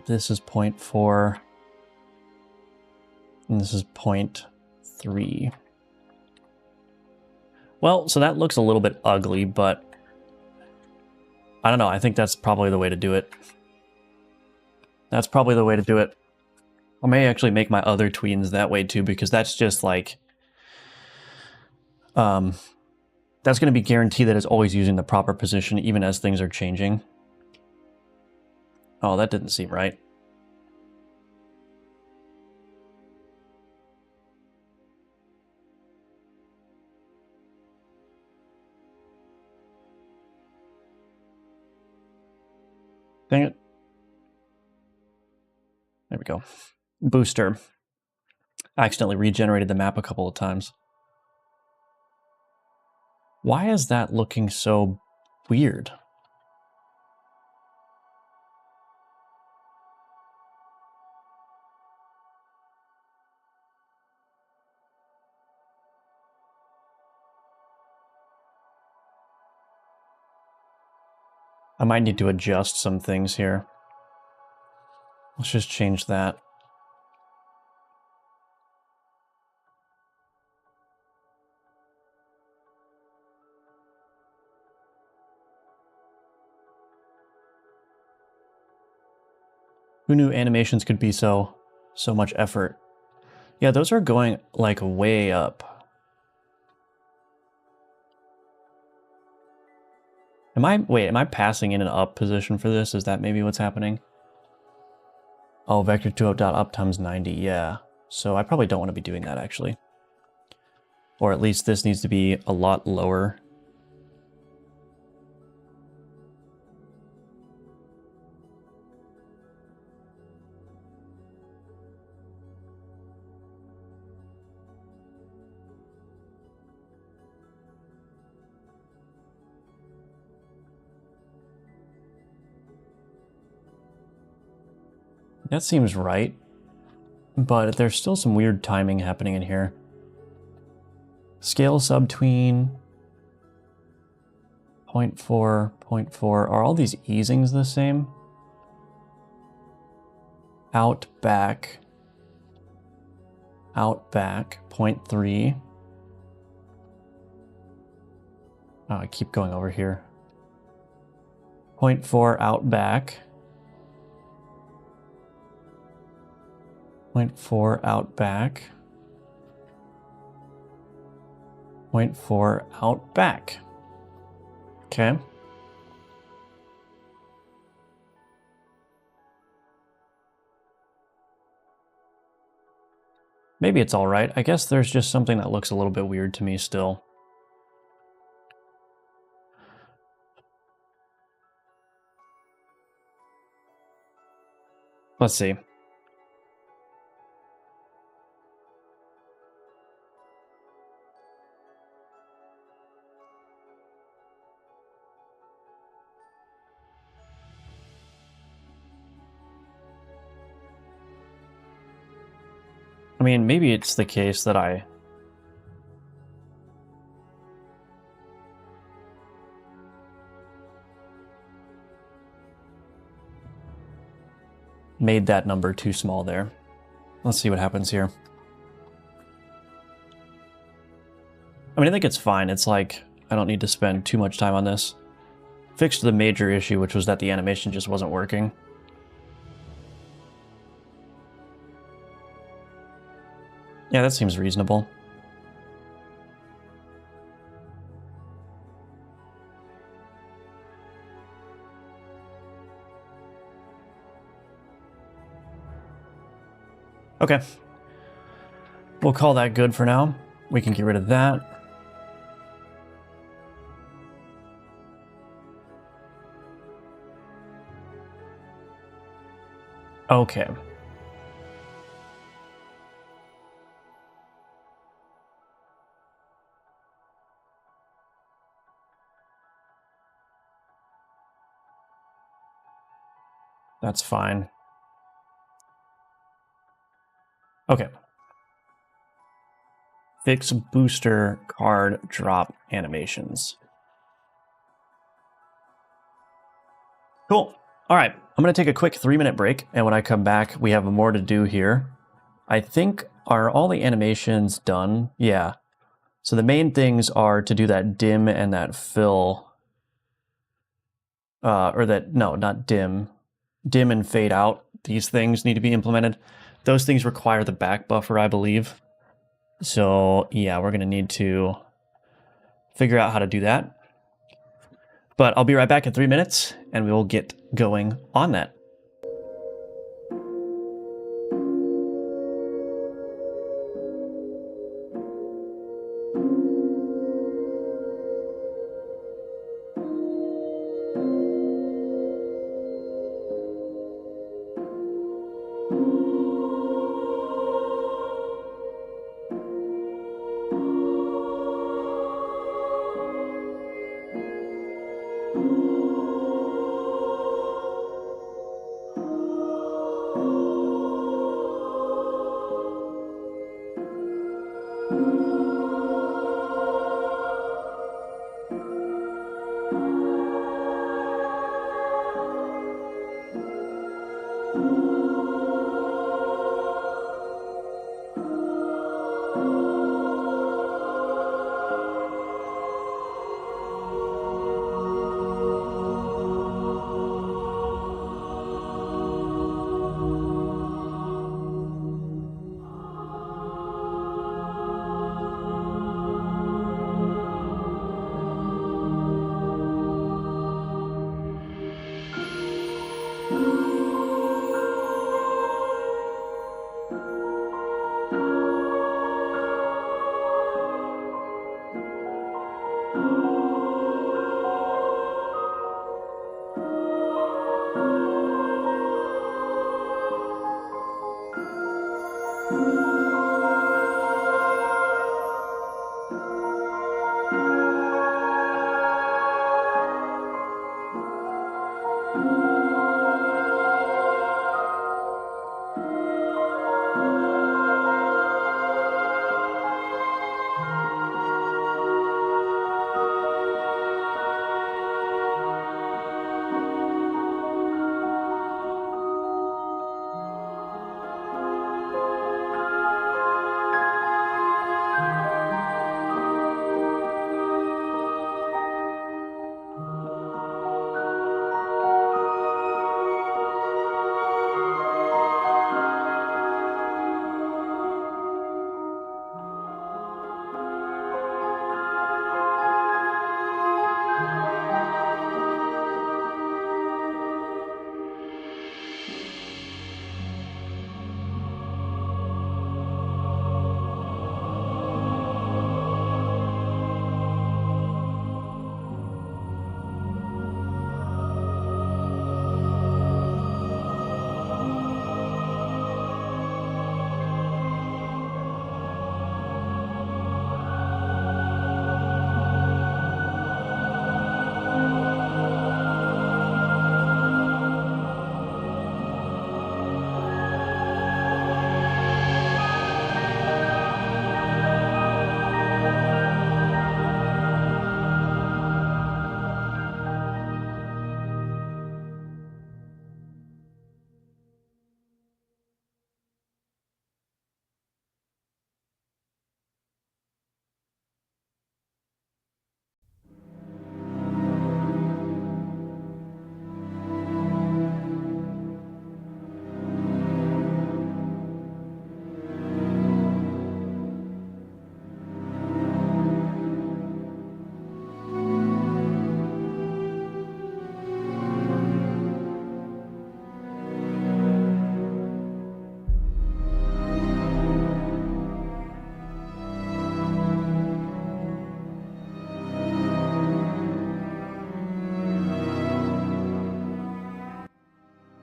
A: This is 0.4. And this is 0.3. Well, so that looks a little bit ugly, but I don't know. I think that's probably the way to do it. That's probably the way to do it. I may actually make my other tweens that way too, because that's just like, that's going to be guaranteed that it's always using the proper position, even as things are changing. Oh, that didn't seem right. Dang it. There we go. Booster. I accidentally regenerated the map a couple of times. Why is that looking so weird? I might need to adjust some things here. Let's just change that. Who knew animations could be so much effort? Yeah, those are going like way up. Am I passing in an up position for this? Is that maybe what's happening? Oh, vector 2 dot up times 90, yeah. So I probably don't want to be doing that actually. Or at least this needs to be a lot lower. That seems right, but there's still some weird timing happening in here. Scale subtween, 0.4, 0.4. Are all these easings the same? Out, back, 0.3. Oh, I keep going over here. 0.4, out, back. 0.4, out, back. 0.4, out, back. Okay. Maybe it's all right. I guess there's just something that looks a little bit weird to me still. Let's see. I mean, maybe it's the case that I made that number too small there. Let's see what happens here. I mean, I think it's fine. It's like, I don't need to spend too much time on this. Fixed the major issue, which was that the animation just wasn't working. Yeah, that seems reasonable. Okay. We'll call that good for now. We can get rid of that. Okay. That's fine. Okay. Fix booster card drop animations. Cool. All right. I'm going to take a quick 3-minute break. And when I come back, we have more to do here. I think, are all the animations done? Yeah. So the main things are to do that dim and that fill. No, not dim. Dim and fade out. These things need to be implemented. Those things require the back buffer, I believe. So yeah, we're going to need to figure out how to do that. But I'll be right back in 3 minutes and we will get going on that.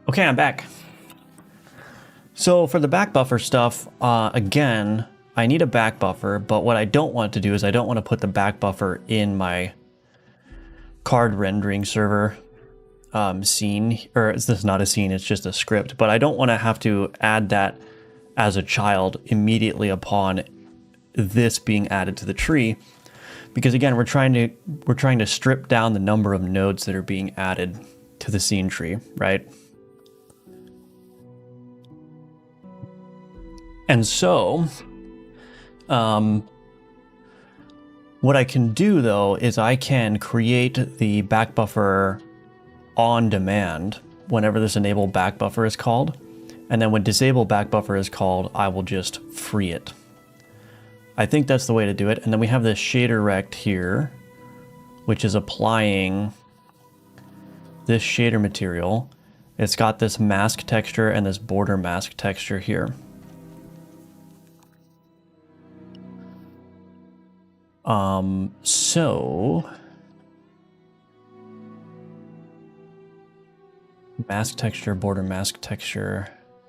A: Okay, I'm back. So for the back buffer stuff, again, I need a back buffer, but what I don't want to do is I don't want to put the back buffer in my card rendering server scene, or this is not a scene, it's just a script, but I don't want to have to add that as a child immediately upon this being added to the tree, because again, we're trying to strip down the number of nodes that are being added to the scene tree, right? And so, what I can do though is I can create the back buffer on demand whenever this enable back buffer is called. And then when disable back buffer is called, I will just free it. I think that's the way to do it. And then we have this shader rect here, which is applying this shader material. It's got this mask texture and this border mask texture here. So mask texture, border mask texture,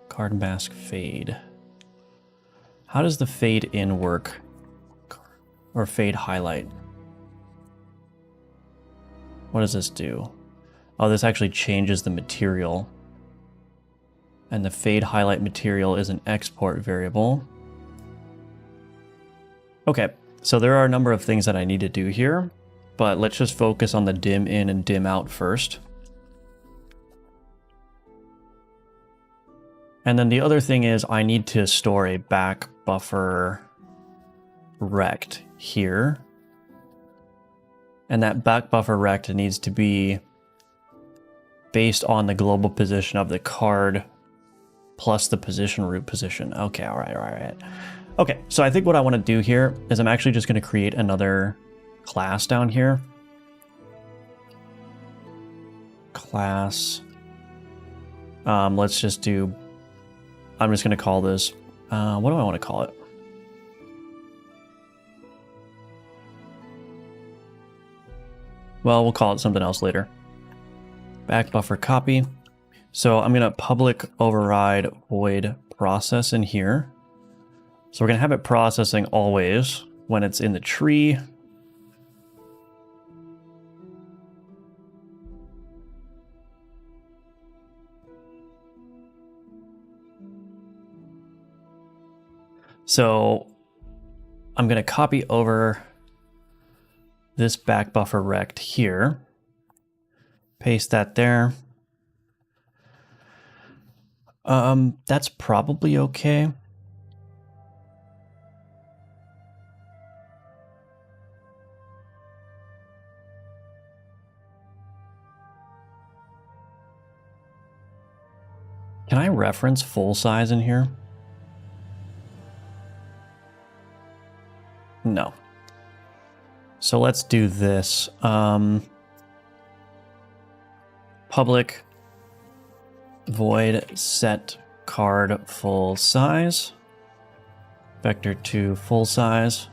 A: card mask fade. How does the fade in work? Or fade highlight? What does this do? Oh, this actually changes the material. And the fade highlight material is an export variable. Okay, so there are a number of things that I need to do here, but let's just focus on the dim in and dim out first. And then the other thing is I need to store a back buffer rect here. And that back buffer rect needs to be based on the global position of the card plus the position root position. Okay, all right. Okay, so I think what I want to do here is I'm actually just going to create another class down here. Class. Let's just do, I'm just going to call this, what do I want to call it? Well, we'll call it something else later. Back buffer copy. So I'm going to public override void process in here. So we're going to have it processing always when it's in the tree. So I'm going to copy over this back buffer rect here, paste that there. That's probably okay. Can I reference full size in here? No. So let's do this. Public void set card full size. Vector to full size.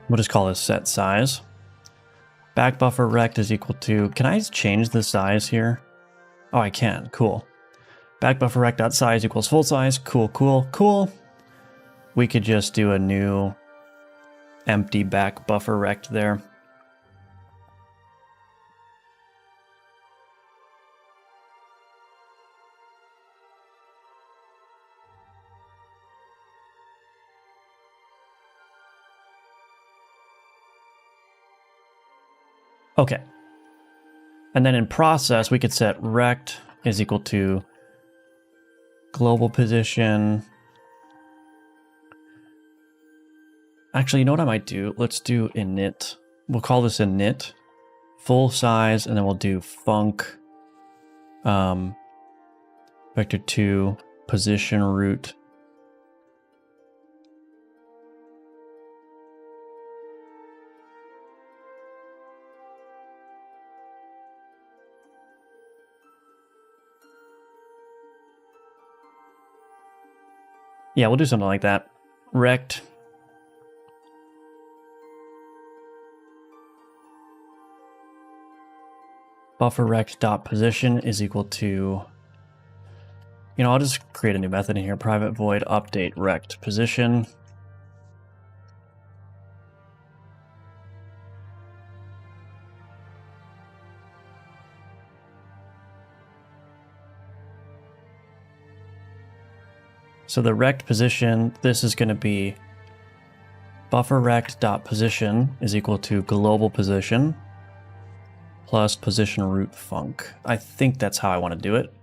A: We'll just call this set size. Back buffer rect is equal to, can I change the size here? Oh, I can, cool. Back buffer rect dot size equals full size, cool. We could just do a new empty back buffer rect there. Okay. And then in process, we could set rect is equal to global position. Actually, you know what I might do? Let's do init. We'll call this init full size, and then we'll do func vector 2 position root. Yeah, we'll do something like that. Rect buffer rect dot position is equal to, I'll just create a new method in here. Private void update rect position. So the rect position, this is going to be buffer rect dot position is equal to global position plus position root func. I think that's how I want to do it.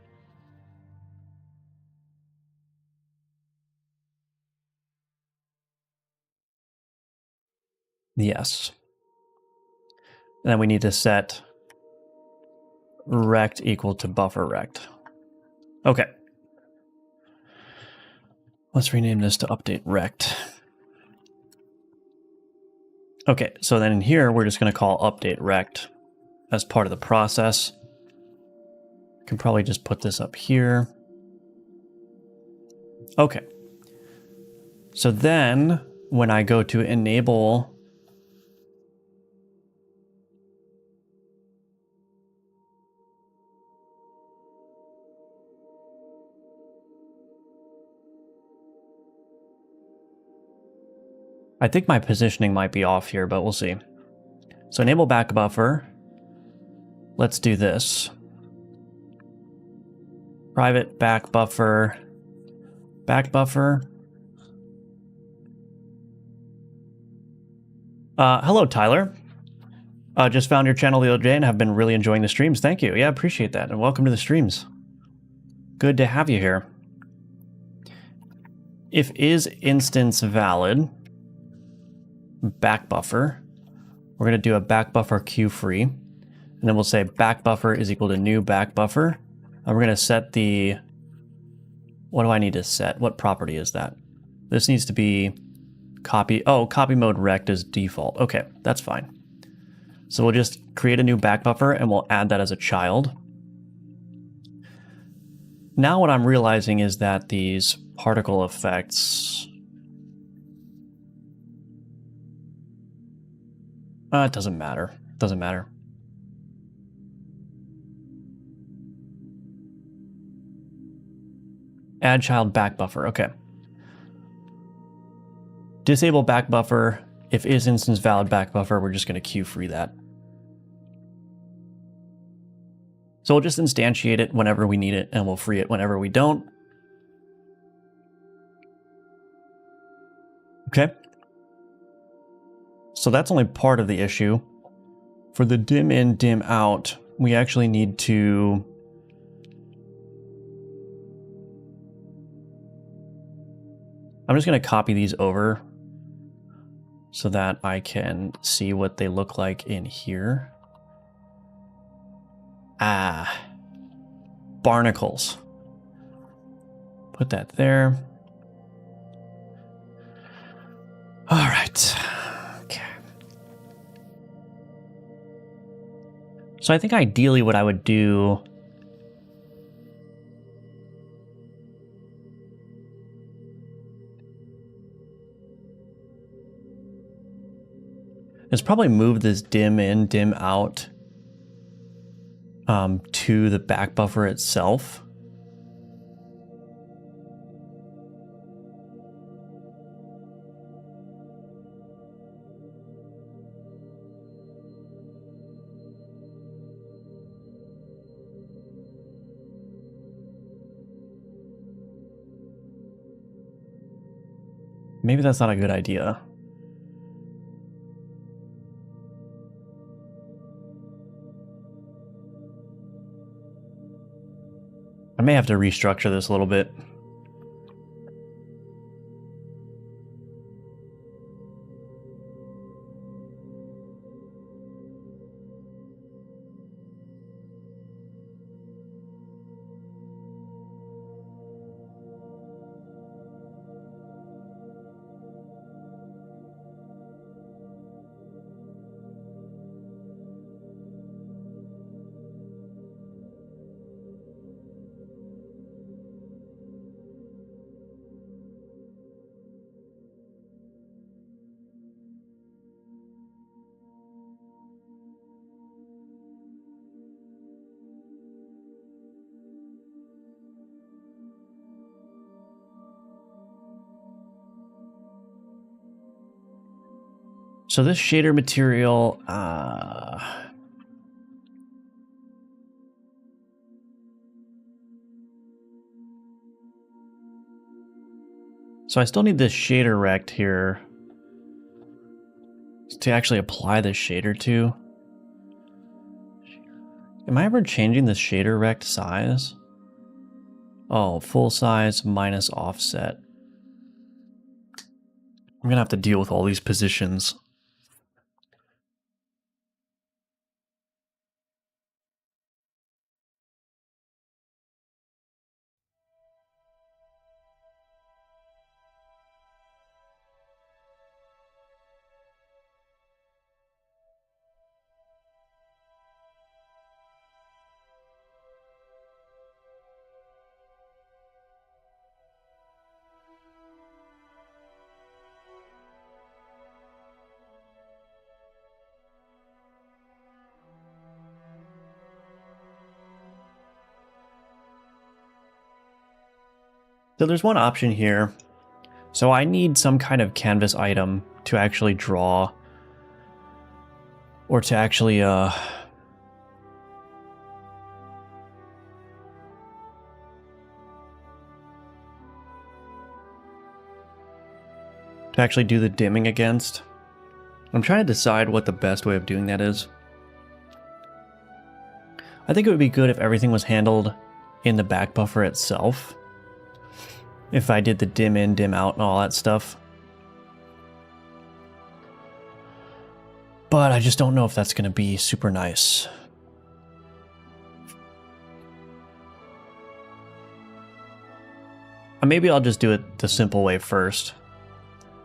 A: Yes. And then we need to set rect equal to buffer rect. Okay. Let's rename this to update rect. Okay, so then in here, we're just going to call update rect as part of the process. I can probably just put this up here. Okay. So then when I go to enable I think my positioning might be off here, but we'll see. So enable back buffer. Let's do this. Private back buffer. Back buffer. Hello, Tyler. Just found your channel the other day and have been really enjoying the streams. Thank you. Yeah, appreciate that. And welcome to the streams. Good to have you here. If is instance valid, back buffer, we're going to do a back buffer queue free. And then we'll say back buffer is equal to new back buffer. And we're going to set the, what do I need to set? What property is that? This needs to be copy. Oh, copy mode rect is default. Okay, that's fine. So we'll just create a new back buffer and we'll add that as a child. Now what I'm realizing is that these particle effects, it doesn't matter. It doesn't matter. Add child back buffer. Okay. Disable back buffer. If is instance valid back buffer, we're just going to queue free that. So we'll just instantiate it whenever we need it, and we'll free it whenever we don't. Okay. So that's only part of the issue. For the dim in, dim out, we actually need to I'm just going to copy these over so that I can see what they look like in here. Ah, barnacles. Put that there. All right. Okay. So I think ideally what I would do is probably move this dim in, dim out to the back buffer itself. Maybe that's not a good idea. I may have to restructure this a little bit. So this shader material, So I still need this shader rect here to actually apply this shader to. Am I ever changing the shader rect size? Oh, full size minus offset. I'm gonna have to deal with all these positions. So there's one option here. So I need some kind of canvas item to actually draw, or to actually to actually do the dimming against. I'm trying to decide what the best way of doing that is. I think it would be good if everything was handled in the back buffer itself. If I did the dim in, dim out, and all that stuff. But I just don't know if that's going to be super nice. Maybe I'll just do it the simple way first.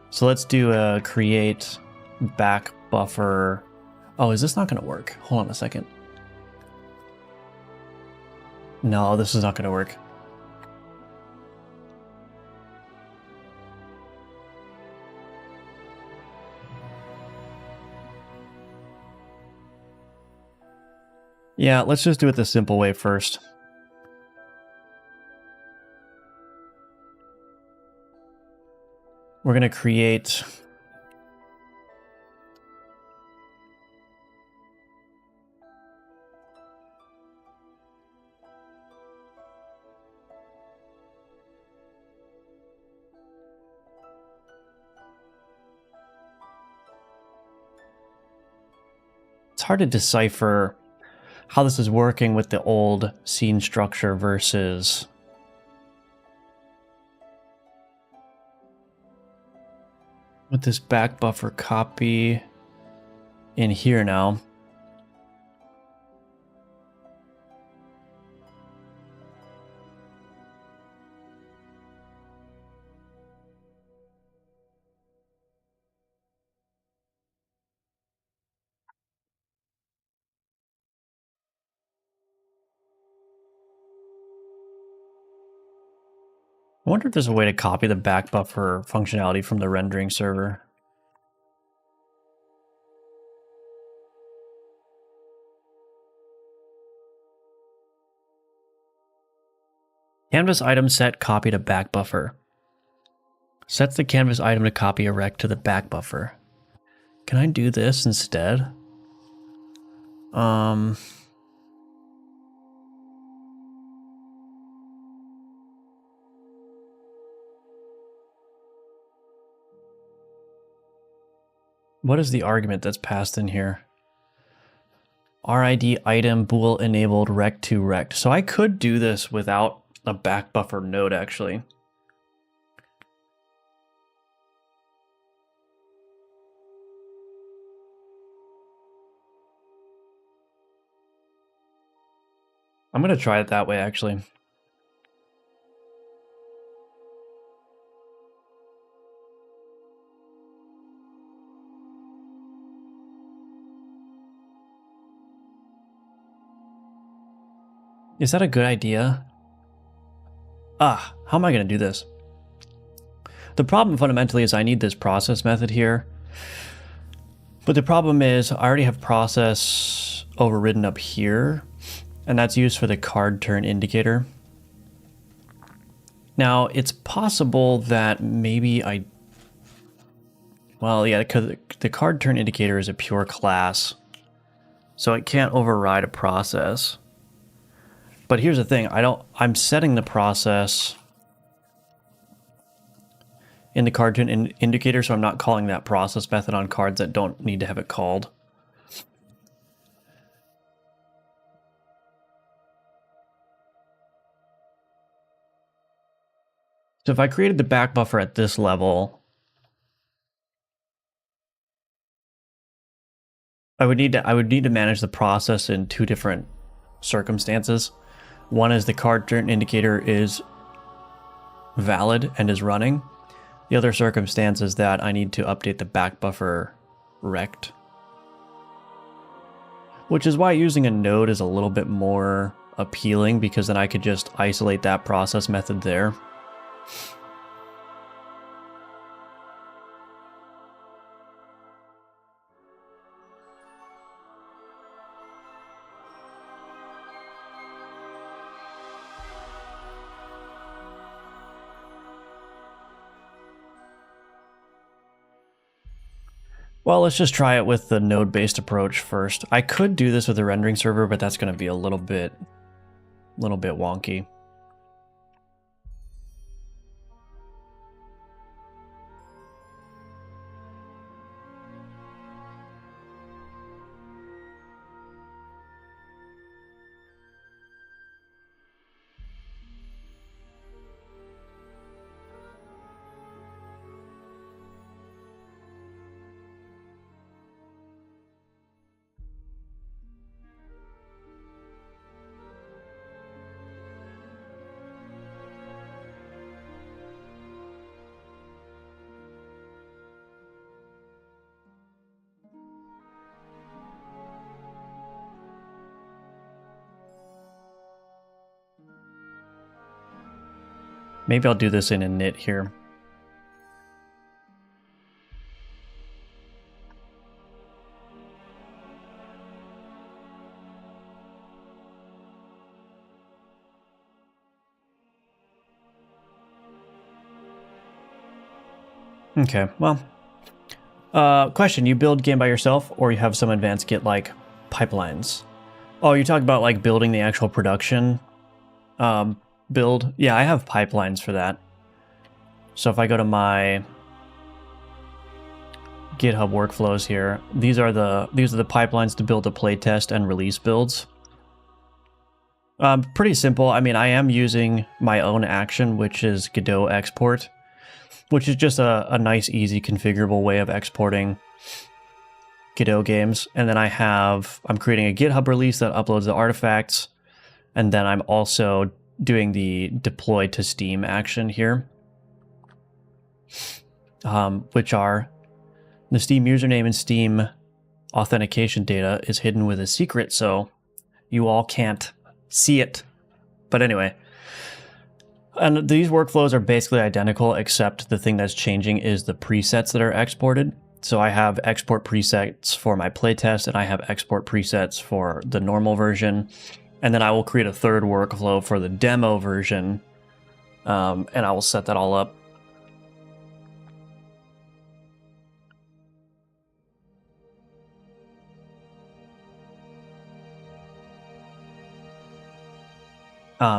A: So let's do a create back buffer. Oh, is this not going to work? Hold on a second. No, this is not going to work. Yeah, let's just do it the simple way first. We're going to create it's hard to decipher how this is working with the old scene structure versus with this back buffer copy in here now. I wonder if there's a way to copy the back buffer functionality from the rendering server. Canvas item set copy to back buffer. Sets the canvas item to copy a rect to the back buffer. Can I do this instead? What is the argument that's passed in here? RID item bool enabled rect to rect. So I could do this without a back buffer node actually. I'm going to try it that way actually. Is that a good idea? How am I going to do this? The problem fundamentally is I need this process method here. But the problem is I already have process overridden up here, and that's used for the card turn indicator. Now, it's possible that maybe well, yeah, because the card turn indicator is a pure class, so it can't override a process. But here's the thing, I'm setting the process in the card turn indicator, so I'm not calling that process method on cards that don't need to have it called. So if I created the back buffer at this level, I would need to manage the process in two different circumstances. One is the card turn indicator is valid and is running. The other circumstance is that I need to update the back buffer rect. Which is why using a node is a little bit more appealing, because then I could just isolate that process method there. Well, let's just try it with the node-based approach first. I could do this with a rendering server, but that's going to be a little bit wonky. Maybe I'll do this in init here. Okay, well, question, you build game by yourself, or you have some advanced Git like pipelines? Oh, you talk about like building the actual production build? Yeah, I have pipelines for that. So if I go to my GitHub workflows here, these are the pipelines to build a playtest and release builds. Pretty simple. I mean, I am using my own action, which is Godot export, which is just a nice, easy, configurable way of exporting Godot games. And then I'm creating a GitHub release that uploads the artifacts. And then I'm also doing the deploy to Steam action here, which are the Steam username and Steam authentication data is hidden with a secret, so you all can't see it. But anyway, and these workflows are basically identical, except the thing that's changing is the presets that are exported. So I have export presets for my playtest, and I have export presets for the normal version. And then I will create a third workflow for the demo version, and I will set that all up.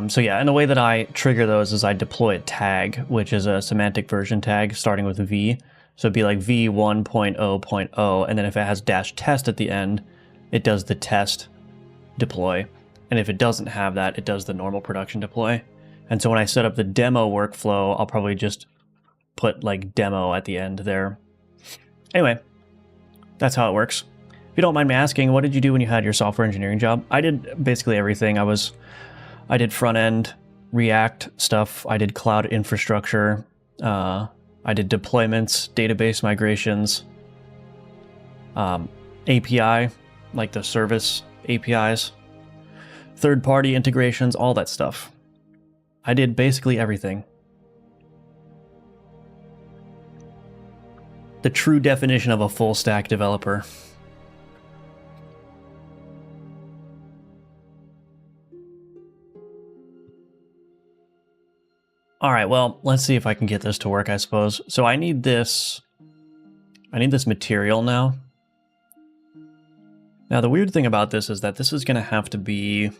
A: So yeah, and the way that I trigger those is I deploy a tag, which is a semantic version tag starting with V. So it'd be like v1.0.0, and then if it has -test at the end, it does the test deploy. And if it doesn't have that, it does the normal production deploy. And so when I set up the demo workflow, I'll probably just put like demo at the end there. Anyway, that's how it works. If you don't mind me asking, what did you do when you had your software engineering job? I did basically everything. I did front-end React stuff. I did cloud infrastructure. I did deployments, database migrations, API, like the service APIs, third-party integrations, all that stuff. I did basically everything. The true definition of a full-stack developer. All right, well, let's see if I can get this to work, I suppose. So I need this material now. Now, the weird thing about this is that this is going to have to be...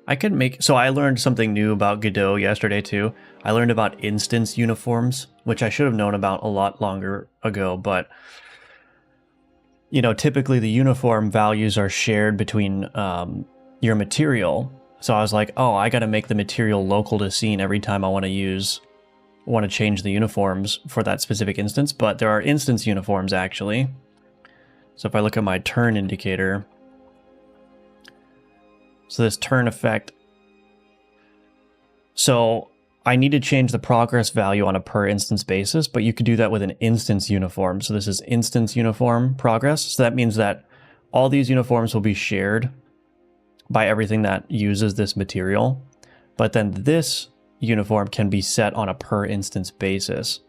A: I could make, so I learned something new about Godot yesterday too. I learned about instance uniforms, which I should have known about a lot longer ago, but you know, typically the uniform values are shared between your material. So I was like, oh, I got to make the material local to scene every time I want to change the uniforms for that specific instance, but there are instance uniforms actually. So if I look at my turn indicator, so this turn effect, so I need to change the progress value on a per instance basis, but you could do that with an instance uniform. So this is instance uniform progress. So that means that all these uniforms will be shared by everything that uses this material, but then this uniform can be set on a per instance basis.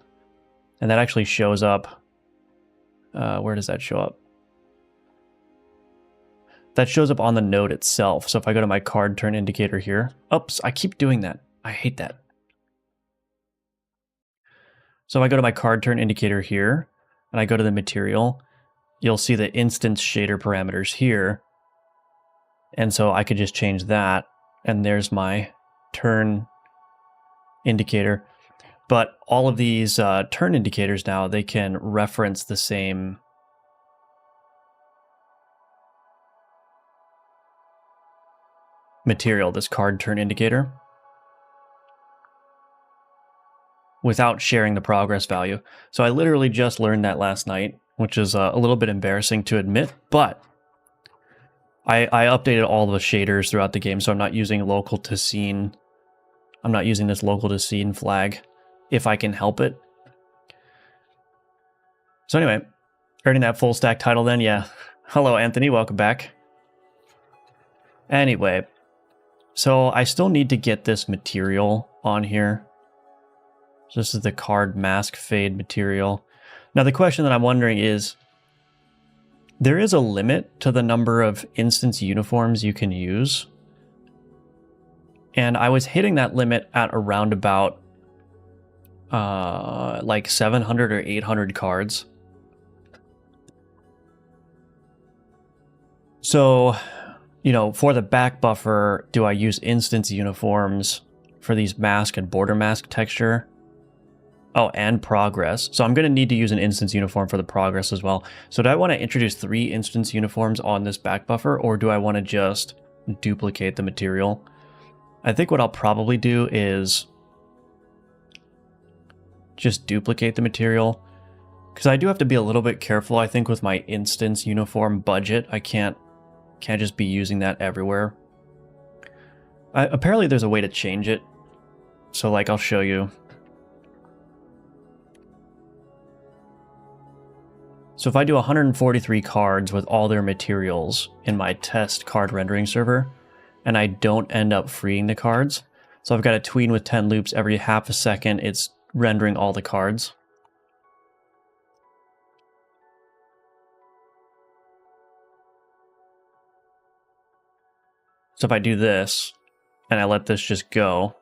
A: And that actually shows up, where does that show up? That shows up on the node itself. So if I go to my card turn indicator here, oops, I keep doing that. I hate that. So if I go to my card turn indicator here, and I go to the material, you'll see the instance shader parameters here. And so I could just change that, and there's my turn indicator. But all of these turn indicators now, they can reference the same material, this card turn indicator, without sharing the progress value. So I literally just learned that last night, which is a little bit embarrassing to admit, but I updated all the shaders throughout the game, so I'm not using local to scene. I'm not using this local to scene flag if I can help it. So anyway, earning that full stack title then, yeah. Hello, Anthony, welcome back. Anyway, so I still need to get this material on here. So this is the card mask fade material. Now the question that I'm wondering is, there is a limit to the number of instance uniforms you can use. And I was hitting that limit at around about like 700 or 800 cards. So, you know, for the back buffer, do I use instance uniforms for these mask and border mask texture? Oh, and progress. So I'm going to need to use an instance uniform for the progress as well. So do I want to introduce 3 instance uniforms on this back buffer, or do I want to just duplicate the material? I think what I'll probably do is just duplicate the material, because I do have to be a little bit careful, I think, with my instance uniform budget. I can't just be using that everywhere. Apparently there's a way to change it. So like, I'll show you. So if I do 143 cards with all their materials in my test card rendering server, and I don't end up freeing the cards, so I've got a tween with 10 loops every half a second, it's rendering all the cards. So if I do this, and I let this just go,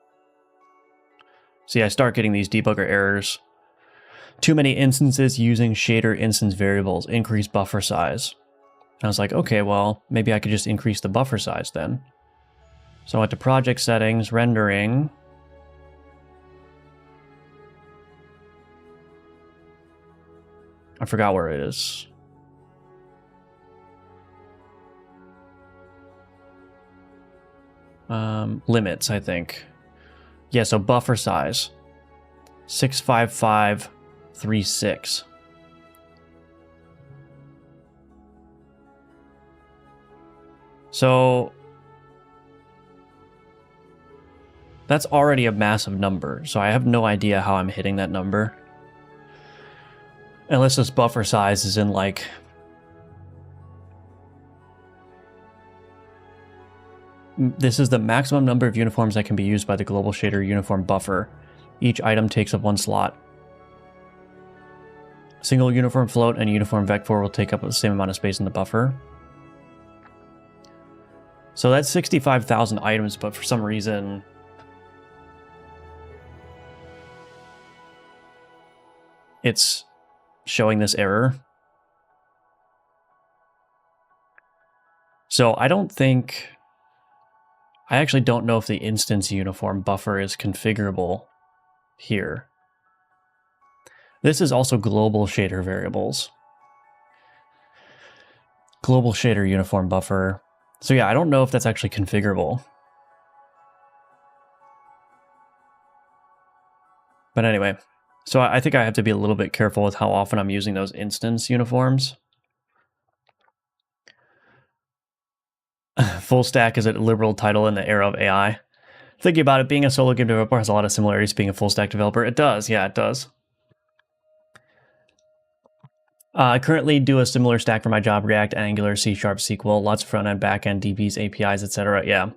A: see, I start getting these debugger errors. Too many instances using shader instance variables, increase buffer size. I was like, okay, well, maybe I could just increase the buffer size then. So I went to project settings, rendering. I forgot where it is. Limits, I think. Yeah, so buffer size. 65536. So that's already a massive number, so I have no idea how I'm hitting that number. Unless this buffer size is in like... This is the maximum number of uniforms that can be used by the global shader uniform buffer. Each item takes up 1 slot. Single uniform float and uniform vec4 will take up the same amount of space in the buffer. So that's 65,000 items, but for some reason... it's showing this error. So I don't think... I actually don't know if the instance uniform buffer is configurable here. This is also global shader variables. Global shader uniform buffer. So yeah, I don't know if that's actually configurable. But anyway, so I think I have to be a little bit careful with how often I'm using those instance uniforms. Full stack is a liberal title in the era of AI. Thinking about it, being a solo game developer has a lot of similarities to being a full stack developer. It does, yeah, it does. I currently do a similar stack for my job: React, Angular, C#, SQL, lots of front-end, back-end, DBs, APIs, etc. Yeah.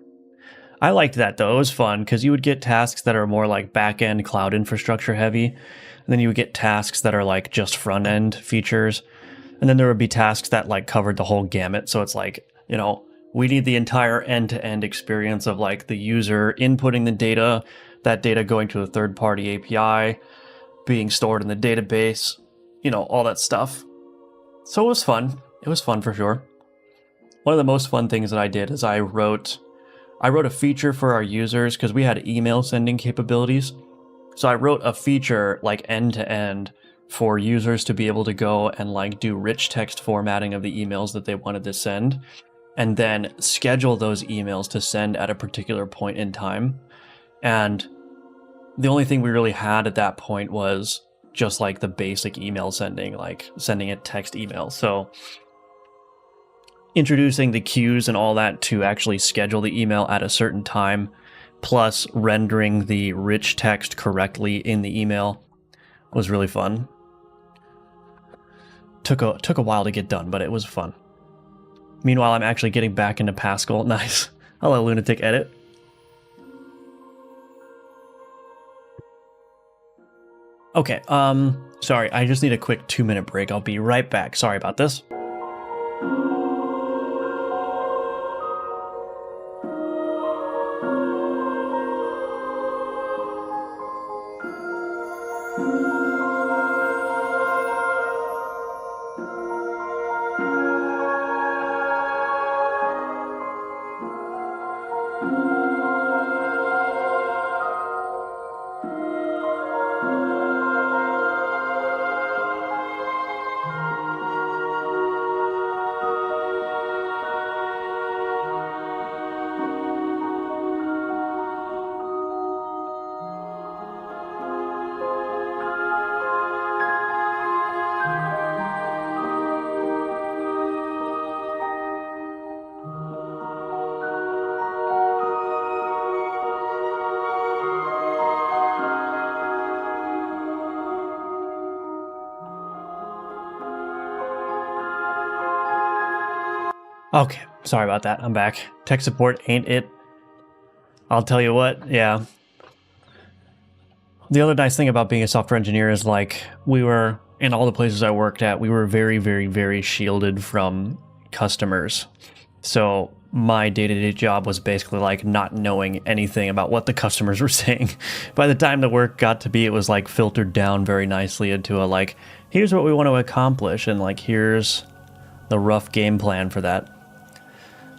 A: I liked that though. It was fun because you would get tasks that are more like back-end cloud infrastructure heavy, and then you would get tasks that are like just front-end features, and then there would be tasks that like covered the whole gamut. So it's like, you know, we need the entire end-to-end experience of like the user inputting the data, that data going to a third-party API, being stored in the database, you know, all that stuff. So it was fun. It was fun for sure. One of the most fun things that I did is I wrote a feature for our users because we had email sending capabilities. So I wrote a feature like end to end for users to be able to go and like do rich text formatting of the emails that they wanted to send, and then schedule those emails to send at a particular point in time. And the only thing we really had at that point was just like the basic email sending, like sending a text email. So introducing the queues and all that to actually schedule the email at a certain time, plus rendering the rich text correctly in the email, was really fun. Took a while to get done, but it was fun. Meanwhile, I'm actually getting back into Pascal. Nice. Hello, Lunatic Edit. Okay, sorry, I just need a quick 2-minute break. I'll be right back. Sorry about this. Okay, sorry about that. I'm back. Tech support ain't it. I'll tell you what, yeah. The other nice thing about being a software engineer is like we were, in all the places I worked at, we were very, very, very shielded from customers. So my day-to-day job was basically like not knowing anything about what the customers were saying. By the time the work got to be, it was like filtered down very nicely into a like, here's what we want to accomplish, and like here's the rough game plan for that.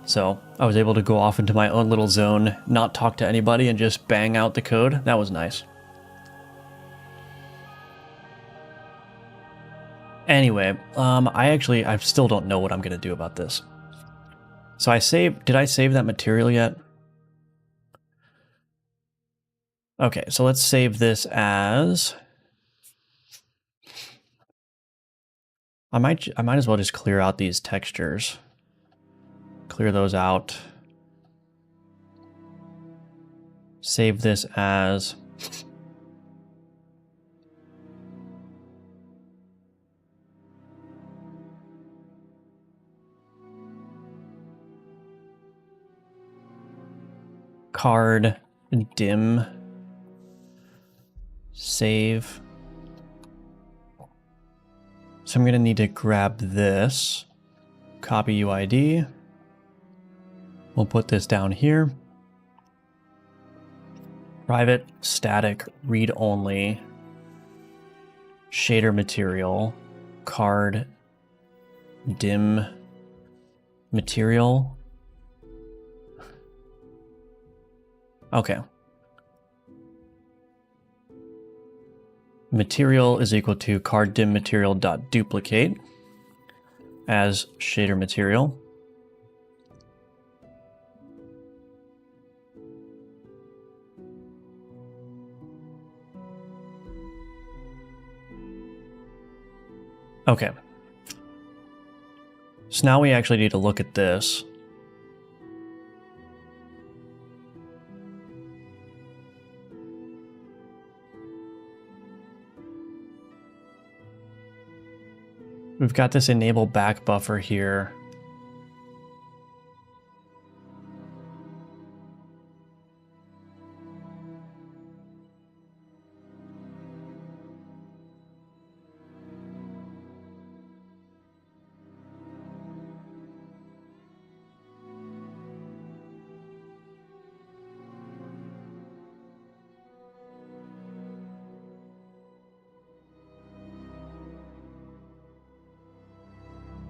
A: So I was able to go off into my own little zone, not talk to anybody, and just bang out the code. That was nice. Anyway, I still don't know what I'm going to do about this. So did I save that material yet? Okay, so let's save this as, I might as well just clear out these textures. Clear those out. Save this as card dim save. So I'm going to need to grab this, copy UID. We'll put this down here. Private static read only shader material card dim material. Okay. Material is equal to card dim material dot duplicate as shader material. Okay. So now we actually need to look at this. We've got this enable back buffer here.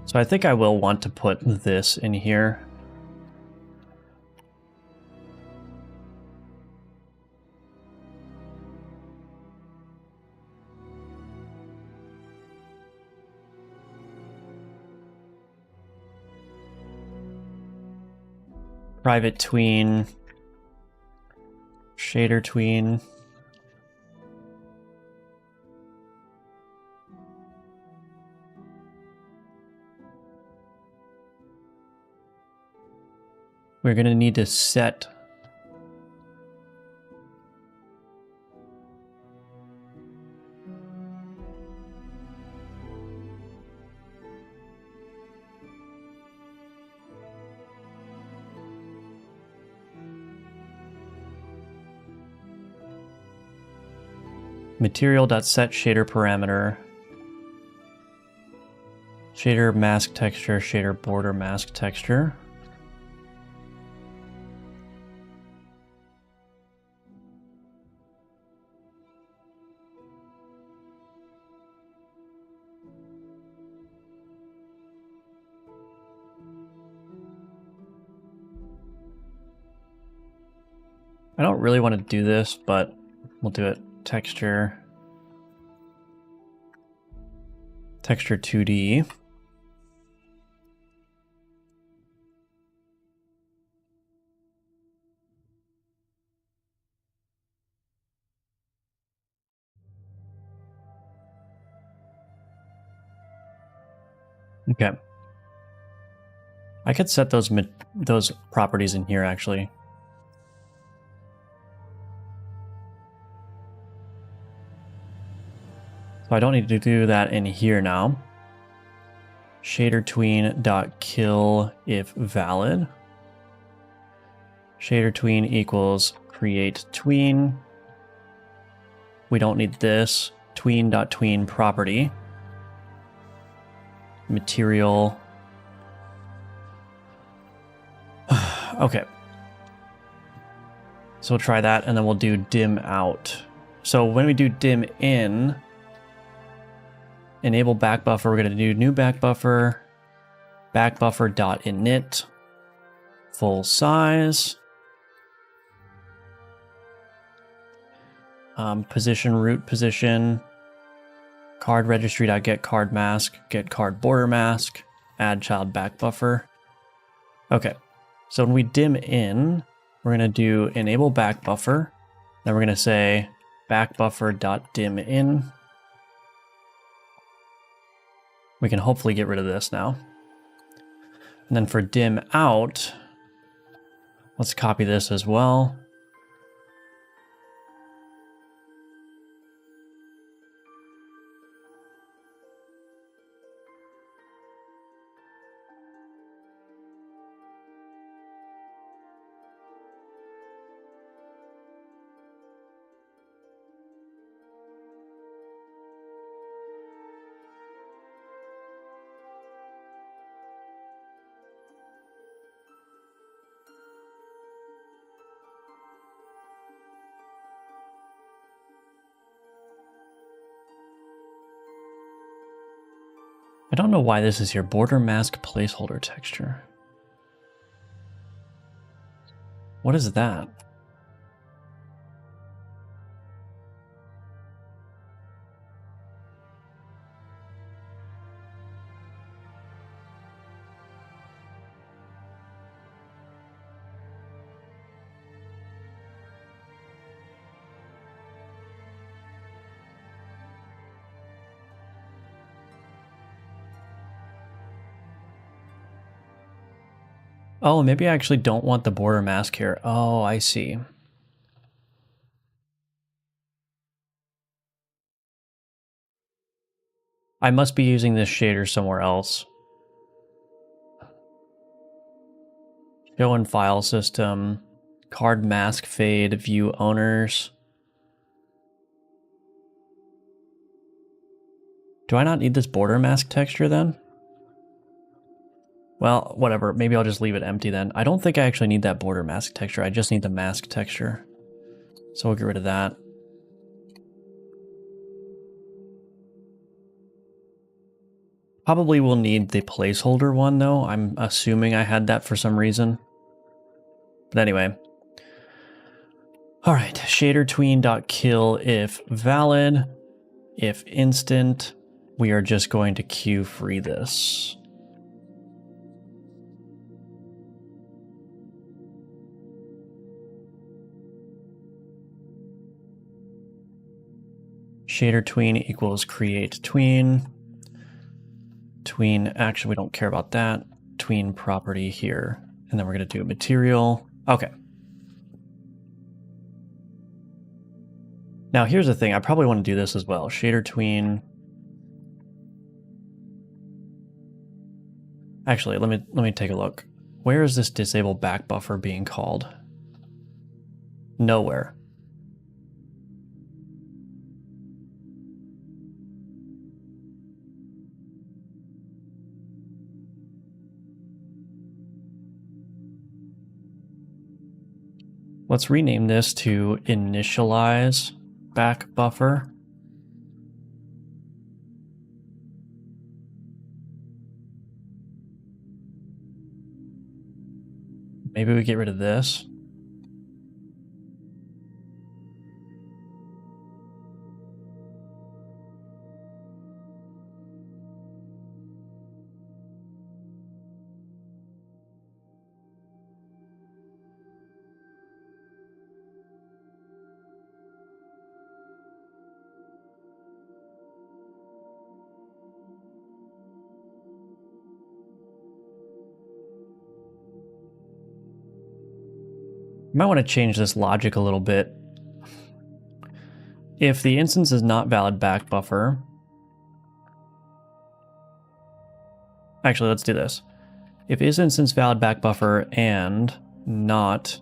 A: So I think I will want to put this in here. Private tween, shader tween. We're going to need to set material.set shader parameter, shader mask texture, shader border mask texture. I don't really want to do this, but we'll do it. Texture 2D. Okay. I could set those properties in here actually. So I don't need to do that in here now. Shader tween dot kill if valid. Shader tween equals create tween. We don't need this. Tween dot tween property. Material. Okay. So we'll try that and then we'll do dim out. So when we do dim in, enable back buffer, we're going to do new back buffer dot init, full size, position root position, card registry dot get card mask, get card border mask, add child back buffer. Okay, so when we dim in, we're going to do enable back buffer, then we're going to say back buffer dot dim in. We can hopefully get rid of this now. And then for dim out, let's copy this as well. I don't know why this is here. Border mask placeholder texture. What is that? Oh, maybe I actually don't want the border mask here. Oh, I see. I must be using this shader somewhere else. Show in file system, card mask fade, view owners. Do I not need this border mask texture then? Well, whatever. Maybe I'll just leave it empty then. I don't think I actually need that border mask texture. I just need the mask texture. So we'll get rid of that. Probably will need the placeholder one though. I'm assuming I had that for some reason. But anyway. All right, shader tween.kill if valid. If instant, we are just going to queue free this. Shader tween equals create tween. Tween, actually we don't care about that. Tween property here. And then we're gonna do material. Okay. Now here's the thing, I probably want to do this as well. Shader tween. Actually, let me take a look. Where is this disable back buffer being called? Nowhere. Let's rename this to initialize back buffer. Maybe we get rid of this. You might want to change this logic a little bit. If the instance is not valid back buffer, actually let's do this. If is instance valid back buffer and not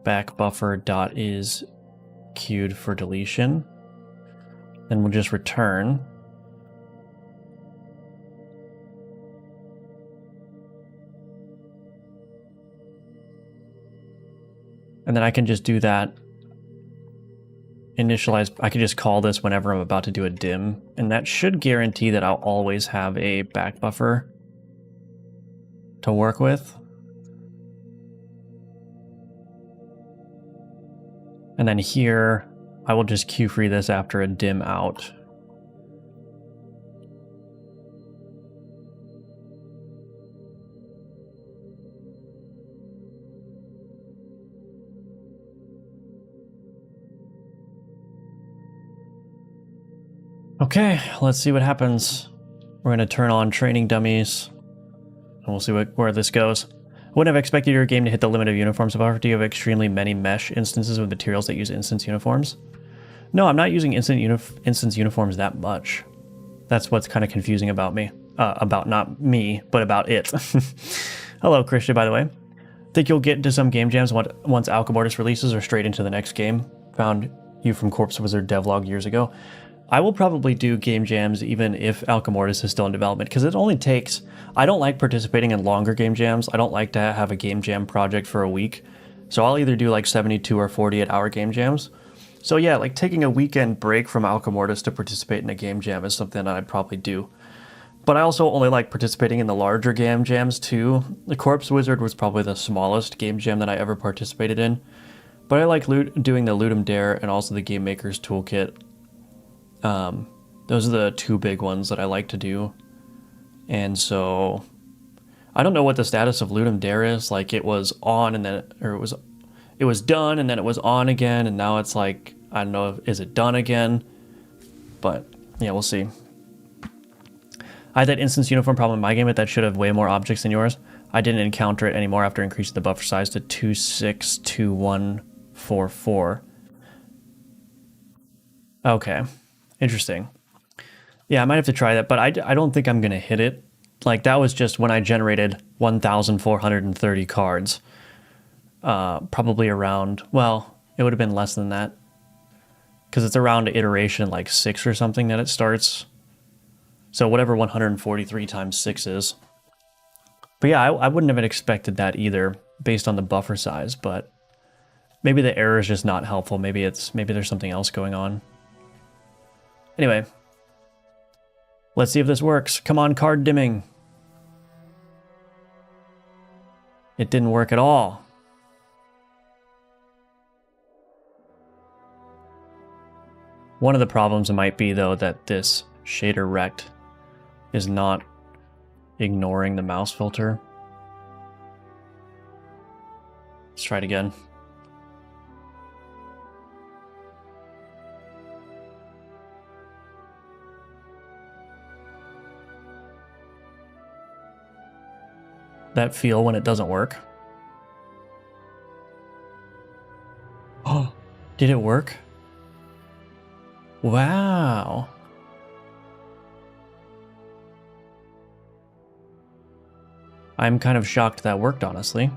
A: back buffer dot is queued for deletion, then we'll just return. And then I can just do that. Initialize, I can just call this whenever I'm about to do a dim, and that should guarantee that I'll always have a back buffer to work with. And then here, I will just queue free this after a dim out. Okay, let's see what happens. We're gonna turn on training dummies, and we'll see where this goes. I wouldn't have expected your game to hit the limit of uniforms of offer. Do you have extremely many mesh instances with materials that use instance uniforms? No, I'm not using instance uniforms that much. That's what's kind of confusing about me. About not me, but about it. Hello, Christian, by the way. Think you'll get into some game jams once Alchemortis releases or straight into the next game? Found you from Corpse Wizard devlog years ago. I will probably do game jams even if Alchemortis is still in development, because it only takes... I don't like participating in longer game jams. I don't like to have a game jam project for a week. So I'll either do like 72 or 48-hour game jams. So yeah, like taking a weekend break from Alchemortis to participate in a game jam is something that I'd probably do. But I also only like participating in the larger game jams too. The Corpse Wizard was probably the smallest game jam that I ever participated in. But I like doing the Ludum Dare and also the Game Maker's Toolkit. Those are the two big ones that I like to do. And so I don't know what the status of Ludum Dare is. Like it was on and then, or it was done and then it was on again. And now it's like, I don't know, is it done again? But yeah, we'll see. I had that instance uniform problem in my game, but that should have way more objects than yours. I didn't encounter it anymore after increasing the buffer size to 262144. Okay, interesting. Yeah, I might have to try that, but I don't think I'm going to hit it. Like, that was just when I generated 1,430 cards. Probably around, well, it would have been less than that. Because it's around iteration like 6 or something that it starts. So whatever 143 times 6 is. But yeah, I wouldn't have expected that either, based on the buffer size, but maybe the error is just not helpful. Maybe there's something else going on. Anyway, let's see if this works. Come on, card dimming. It didn't work at all. One of the problems might be, though, that this shader rect is not ignoring the mouse filter. Let's try it again. That feel when it doesn't work. Oh, did it work? Wow. I'm kind of shocked that worked, honestly.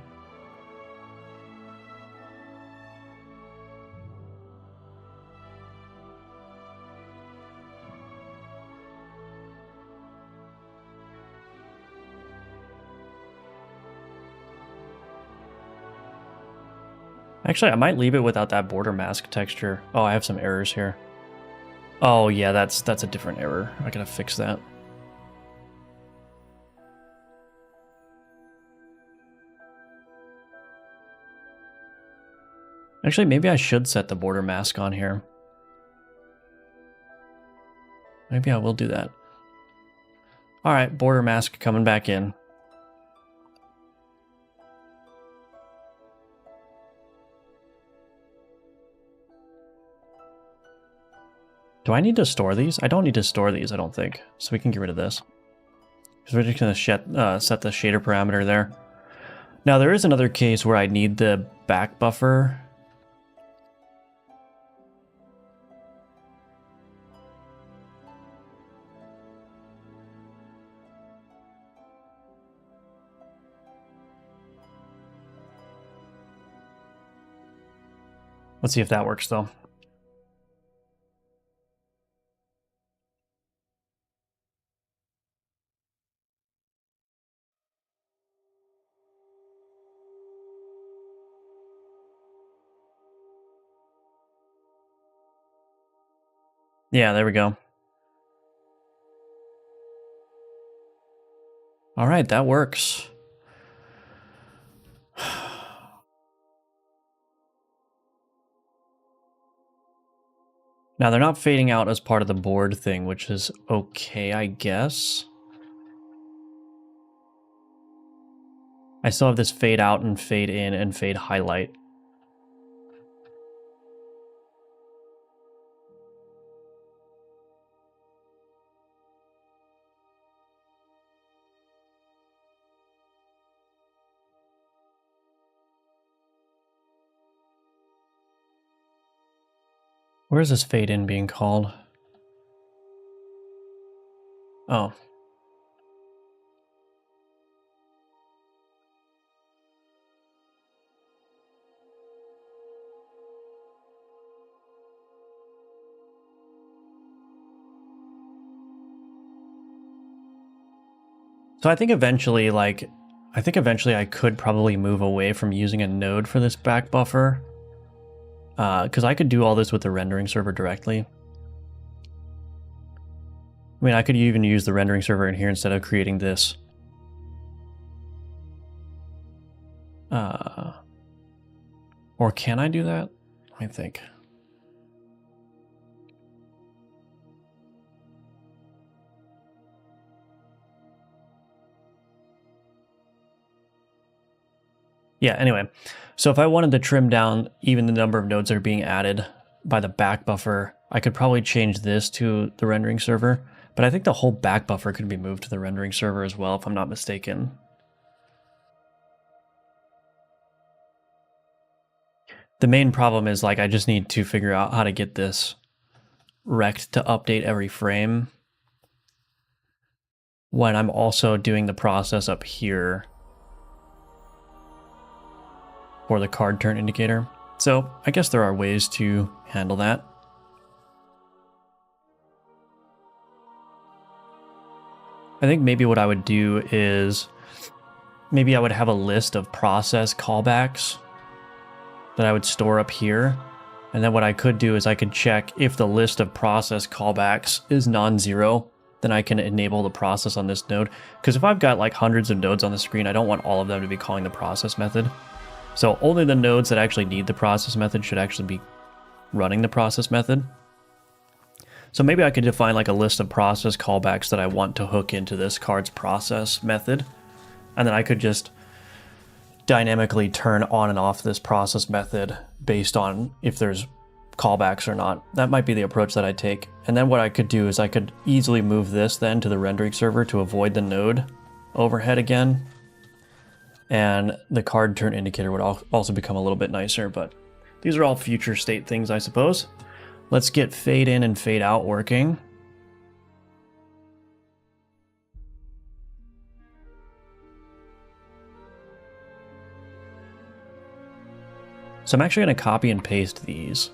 A: Actually, I might leave it without that border mask texture. Oh, I have some errors here. Oh yeah, that's a different error. I gotta fix that. Actually, maybe I should set the border mask on here. Maybe I will do that. All right, border mask coming back in. Do I need to store these? I don't need to store these, I don't think. So we can get rid of this. Because we're just going to set the shader parameter there. Now, there is another case where I need the back buffer. Let's see if that works, though. Yeah, there we go. All right, that works. Now, they're not fading out as part of the board thing, which is okay, I guess. I still have this fade out and fade in and fade highlight. Where is this fade in being called? Oh. So I think eventually, I could probably move away from using a node for this back buffer. Because I could do all this with the rendering server directly. I mean, I could even use the rendering server in here instead of creating this. Or can I do that? Let me think. Yeah, anyway. So if I wanted to trim down even the number of nodes that are being added by the back buffer, I could probably change this to the rendering server. But I think the whole back buffer could be moved to the rendering server as well, if I'm not mistaken. The main problem is like I just need to figure out how to get this rect to update every frame when I'm also doing the process up here for the card turn indicator. So I guess there are ways to handle that. I think maybe what I would do is maybe I would have a list of process callbacks that I would store up here. And then what I could do is I could check if the list of process callbacks is non-zero, then I can enable the process on this node. Because if I've got like hundreds of nodes on the screen, I don't want all of them to be calling the process method. So only the nodes that actually need the process method should actually be running the process method. So maybe I could define like a list of process callbacks that I want to hook into this card's process method. And then I could just dynamically turn on and off this process method based on if there's callbacks or not. That might be the approach that I take. And then what I could do is I could easily move this then to the rendering server to avoid the node overhead again. And the card turn indicator would also become a little bit nicer, but these are all future state things, I suppose. Let's get fade in and fade out working. So I'm actually going to copy and paste these.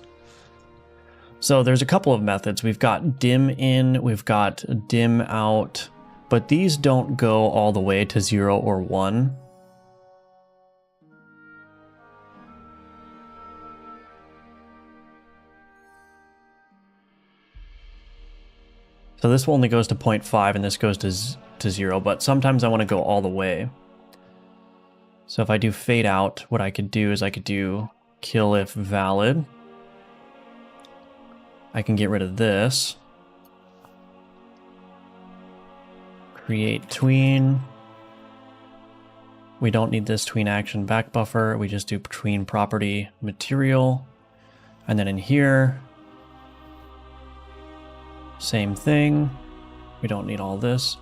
A: So there's a couple of methods. We've got dim in, we've got dim out, but these don't go all the way to 0 or 1. So this only goes to 0.5 and this goes to 0, but sometimes I want to go all the way. So if I do fade out, what I could do is I could do kill if valid. I can get rid of this. Create tween. We don't need this tween action back buffer. We just do tween property material. And then in here, same thing. We don't need all this.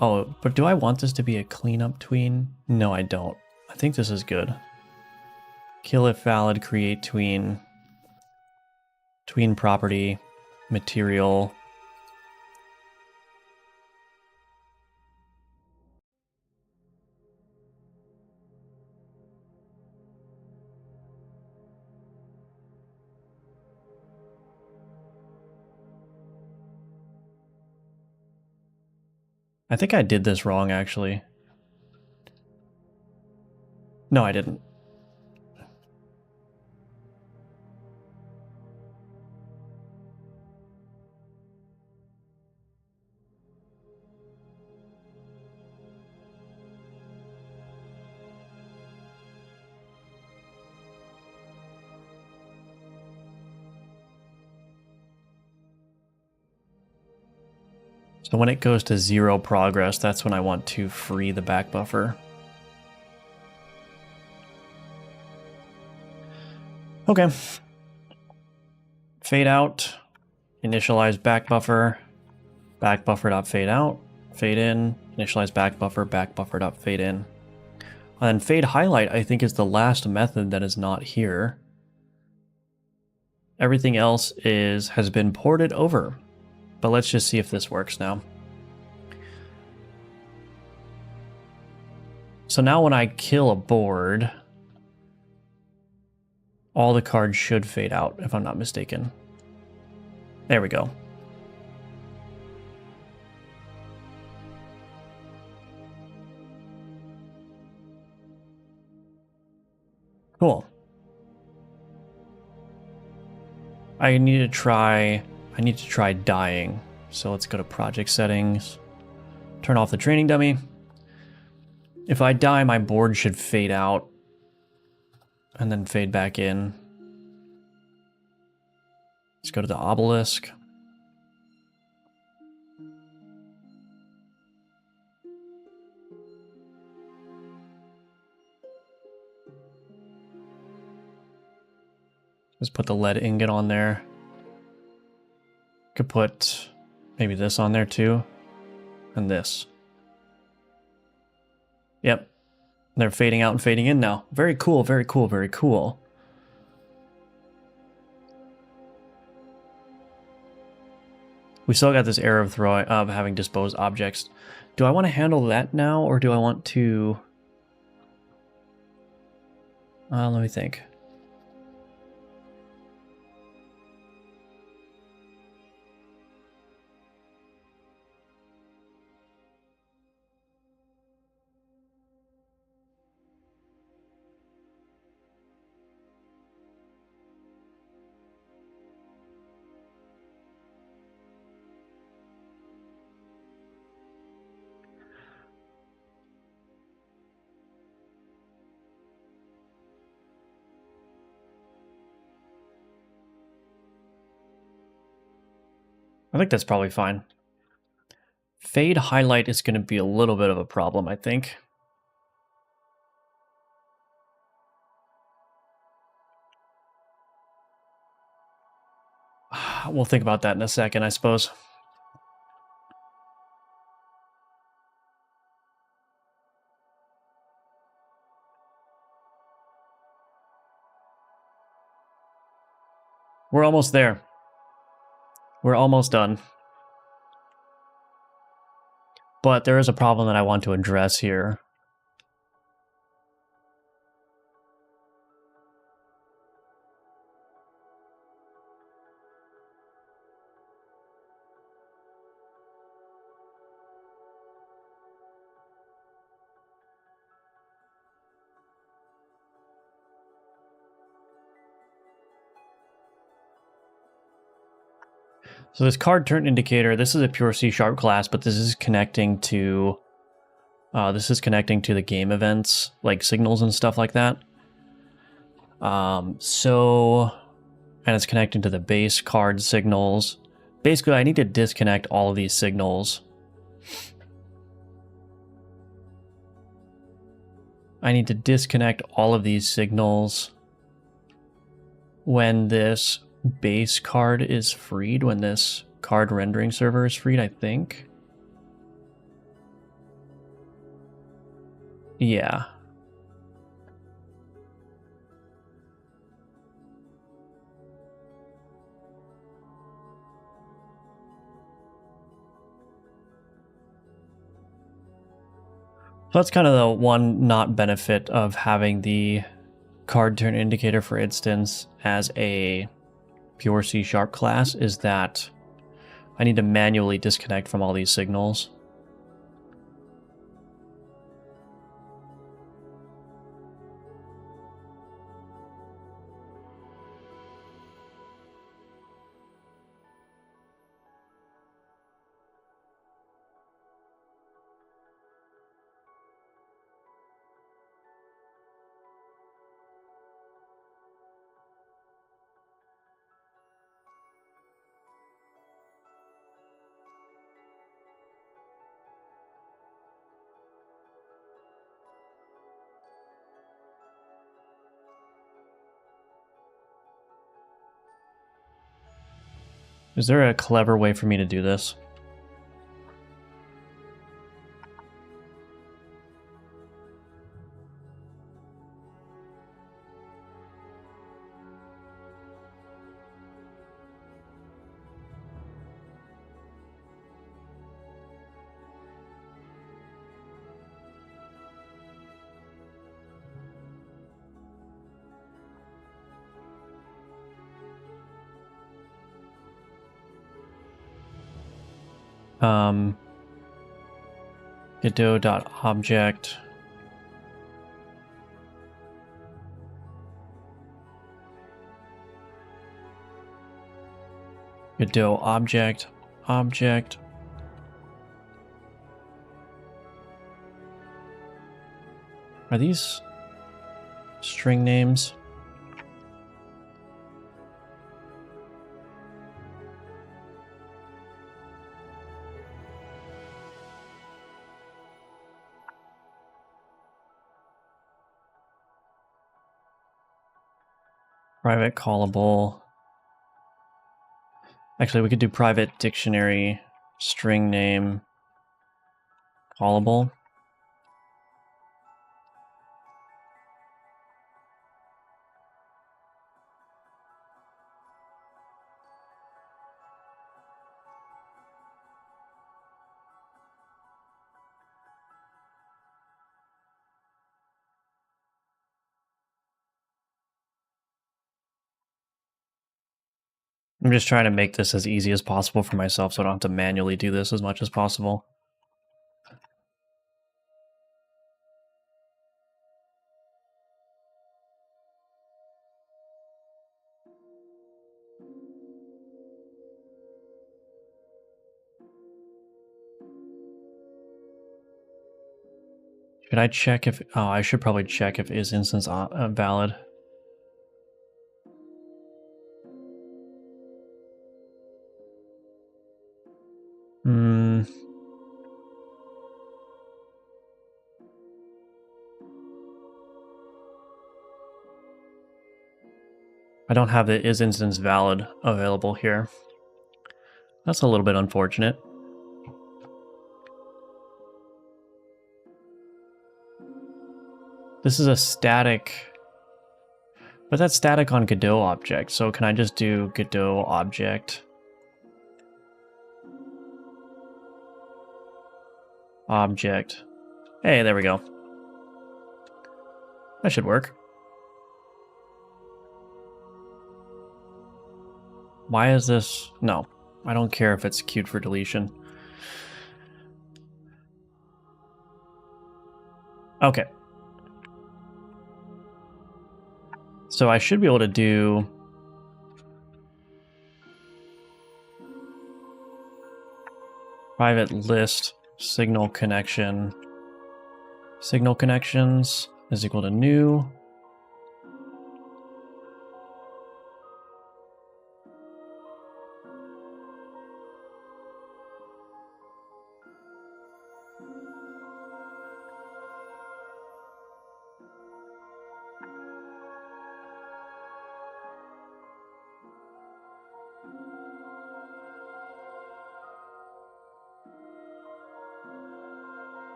A: Oh, but do I want this to be a cleanup tween? No, I don't. I think this is good. Kill if valid, create tween. Tween property, material. I think I did this wrong, actually. No, I didn't. So when it goes to 0 progress, that's when I want to free the back buffer. Okay. Fade out, initialize back buffer dot fade out, fade in, initialize back buffer dot fade in. And then fade highlight, I think, is the last method that is not here. Everything else has been ported over. But let's just see if this works now. So now when I kill a board, all the cards should fade out, if I'm not mistaken. There we go. Cool. I need to try dying. So let's go to project settings, turn off the training dummy. If I die, my board should fade out and then fade back in. Let's go to the obelisk. Just put the lead ingot on there. Could put maybe this on there too, and this. Yep, they're fading out and fading in now. Very cool, very cool, very cool. We still got this error of having disposed objects. Do I want to handle that now, or do I want to... let me think. I think that's probably fine. Fade highlight is going to be a little bit of a problem, I think. We'll think about that in a second, I suppose. We're almost there. We're almost done. But there is a problem that I want to address here. So this card turn indicator, this is a pure C# class, but this is connecting to the game events, like signals and stuff like that. And it's connecting to the base card signals. Basically, I need to disconnect all of these signals. I need to disconnect all of these signals when this base card is freed, when this card rendering server is freed, I think. Yeah. So that's kind of the one not benefit of having the card turn indicator, for instance, as a pure C# class, is that I need to manually disconnect from all these signals. Is there a clever way for me to do this? Godot.object. Godot object. Object. Are these string names? Private callable. Actually, we could do private dictionary string name callable. I'm just trying to make this as easy as possible for myself so I don't have to manually do this as much as possible. Should I check if... Oh, I should probably check if is instance valid. I don't have the is instance valid available here. That's a little bit unfortunate. This is a static, but that's static on Godot object. So can I just do Godot object? Object. Hey, there we go. That should work. Why is this? No, I don't care if it's queued for deletion. Okay. So I should be able to do private list signal connection. Signal connections is equal to new.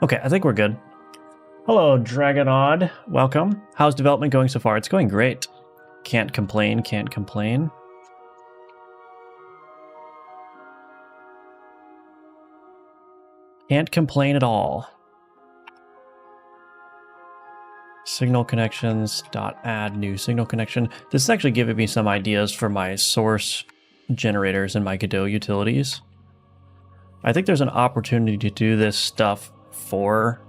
A: Okay, I think we're good. Hello, Dragonod. Welcome. How's development going so far? It's going great. Can't complain, can't complain. Can't complain at all. Signal connections dot add new signal connection. This is actually giving me some ideas for my source generators and my Godot utilities. I think there's an opportunity to do this stuff for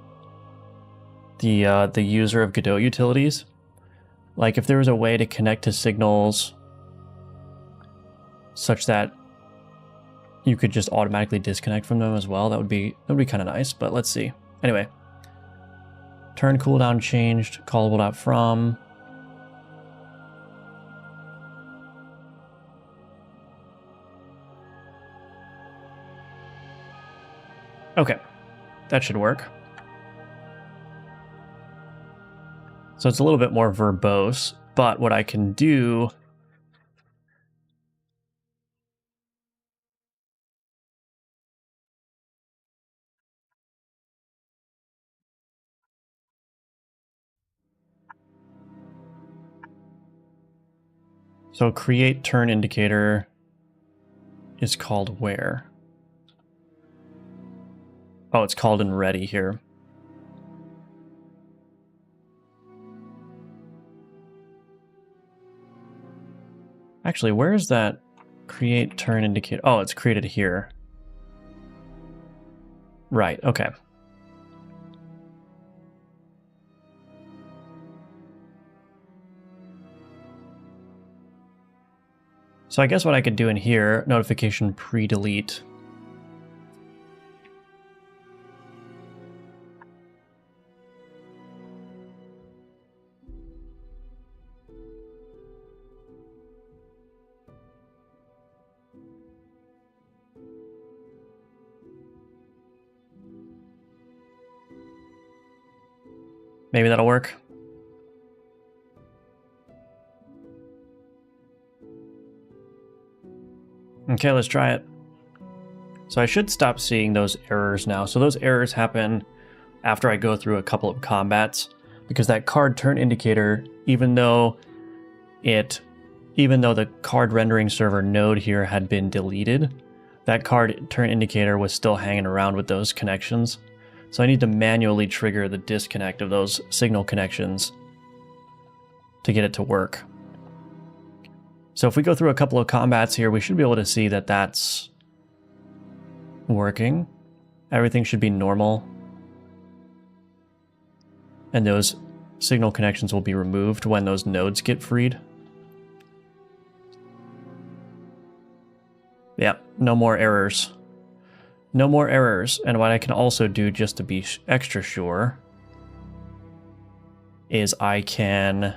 A: the user of Godot utilities. Like if there was a way to connect to signals such that you could just automatically disconnect from them as well, that would be kind of nice, but let's see. Anyway, turn cooldown changed, callable out from. Okay, that should work. So it's a little bit more verbose, but what I can do so create turn indicator is called where? Oh, it's called in ready here. Actually, where is that create turn indicator? Oh, it's created here. Right, okay. So I guess what I could do in here, notification pre-delete. Maybe that'll work. Okay, let's try it. So I should stop seeing those errors now. So those errors happen after I go through a couple of combats, because that card turn indicator, even though it even though the card rendering server node here had been deleted, that card turn indicator was still hanging around with those connections. So I need to manually trigger the disconnect of those signal connections to get it to work. So if we go through a couple of combats here, we should be able to see that that's working. Everything should be normal. And those signal connections will be removed when those nodes get freed. Yeah, no more errors. No more errors. And what I can also do, just to be extra sure, is I can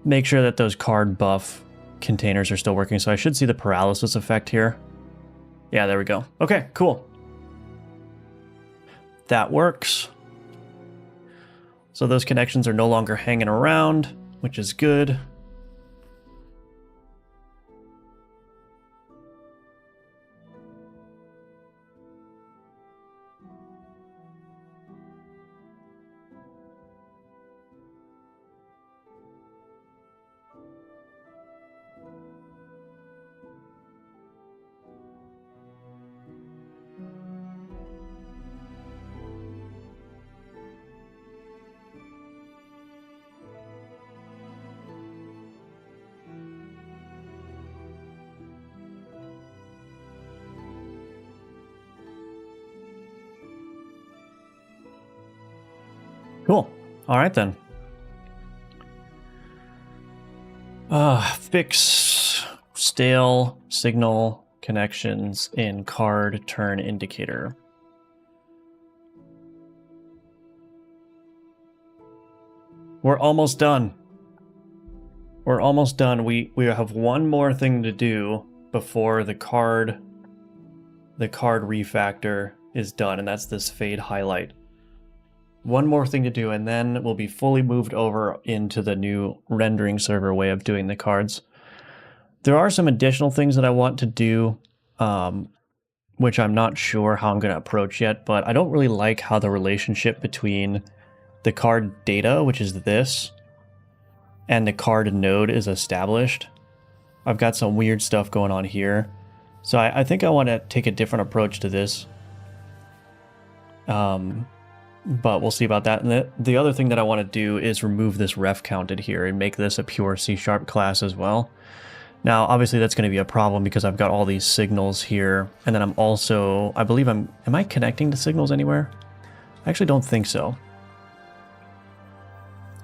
A: make sure that those card buff containers are still working. So I should see the paralysis effect here. Yeah, there we go. Okay, cool. That works. So those connections are no longer hanging around, which is good. Cool. All right, then. Fix stale signal connections in card turn indicator. We're almost done. We're almost done. We have one more thing to do before the card refactor is done, and that's this fade highlight. One more thing to do, and then we'll be fully moved over into the new rendering server way of doing the cards. There are some additional things that I want to do, which I'm not sure how I'm going to approach yet, but I don't really like how the relationship between the card data, which is this, and the card node is established. I've got some weird stuff going on here. So I think I want to take a different approach to this. But we'll see about that. And the other thing that I want to do is remove this ref counted here and make this a pure C# class as well. Now, obviously that's going to be a problem because I've got all these signals here. And then I'm also, I believe am I connecting to signals anywhere? I actually don't think so.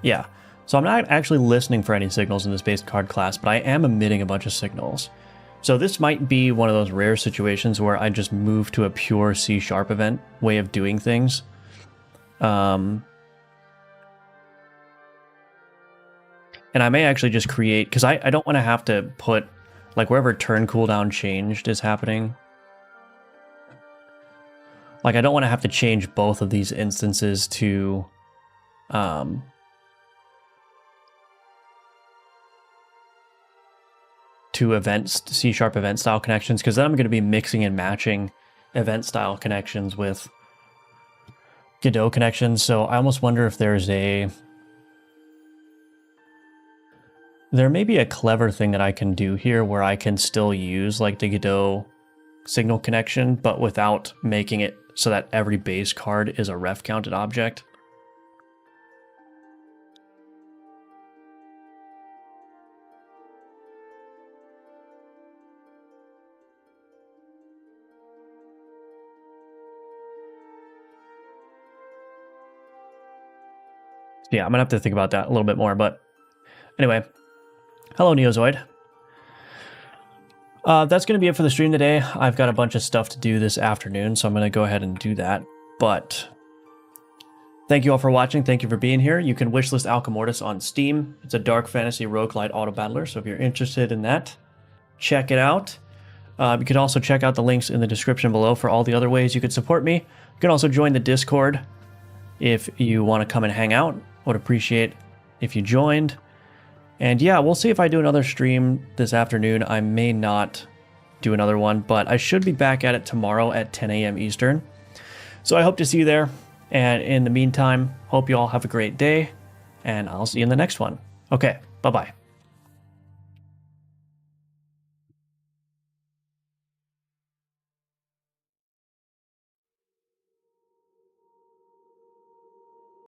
A: Yeah, so I'm not actually listening for any signals in this base card class, but I am emitting a bunch of signals. So this might be one of those rare situations where I just move to a pure C# event way of doing things. And I may actually just create, because I don't want to have to put, like, wherever turn cooldown changed is happening. Like, I don't want to have to change both of these instances to, events, C# event style connections, because then I'm going to be mixing and matching event style connections with Godot connections. So I almost wonder if there may be a clever thing that I can do here where I can still use like the Godot signal connection, but without making it so that every base card is a ref counted object. Yeah, I'm gonna have to think about that a little bit more, but anyway, hello Neozoid. That's gonna be it for the stream today. I've got a bunch of stuff to do this afternoon, so I'm gonna go ahead and do that. But thank you all for watching. Thank you for being here. You can wishlist Alchemortis on Steam. It's a dark fantasy roguelite auto battler, so if you're interested in that, check it out. You can also check out the links in the description below for all the other ways you could support me. You can also join the Discord if you want to come and hang out. Would appreciate if you joined. And yeah, we'll see if I do another stream this afternoon. I may not do another one, but I should be back at it tomorrow at 10 a.m. Eastern. So I hope to see you there. And in the meantime, hope you all have a great day, and I'll see you in the next one. Okay, bye-bye.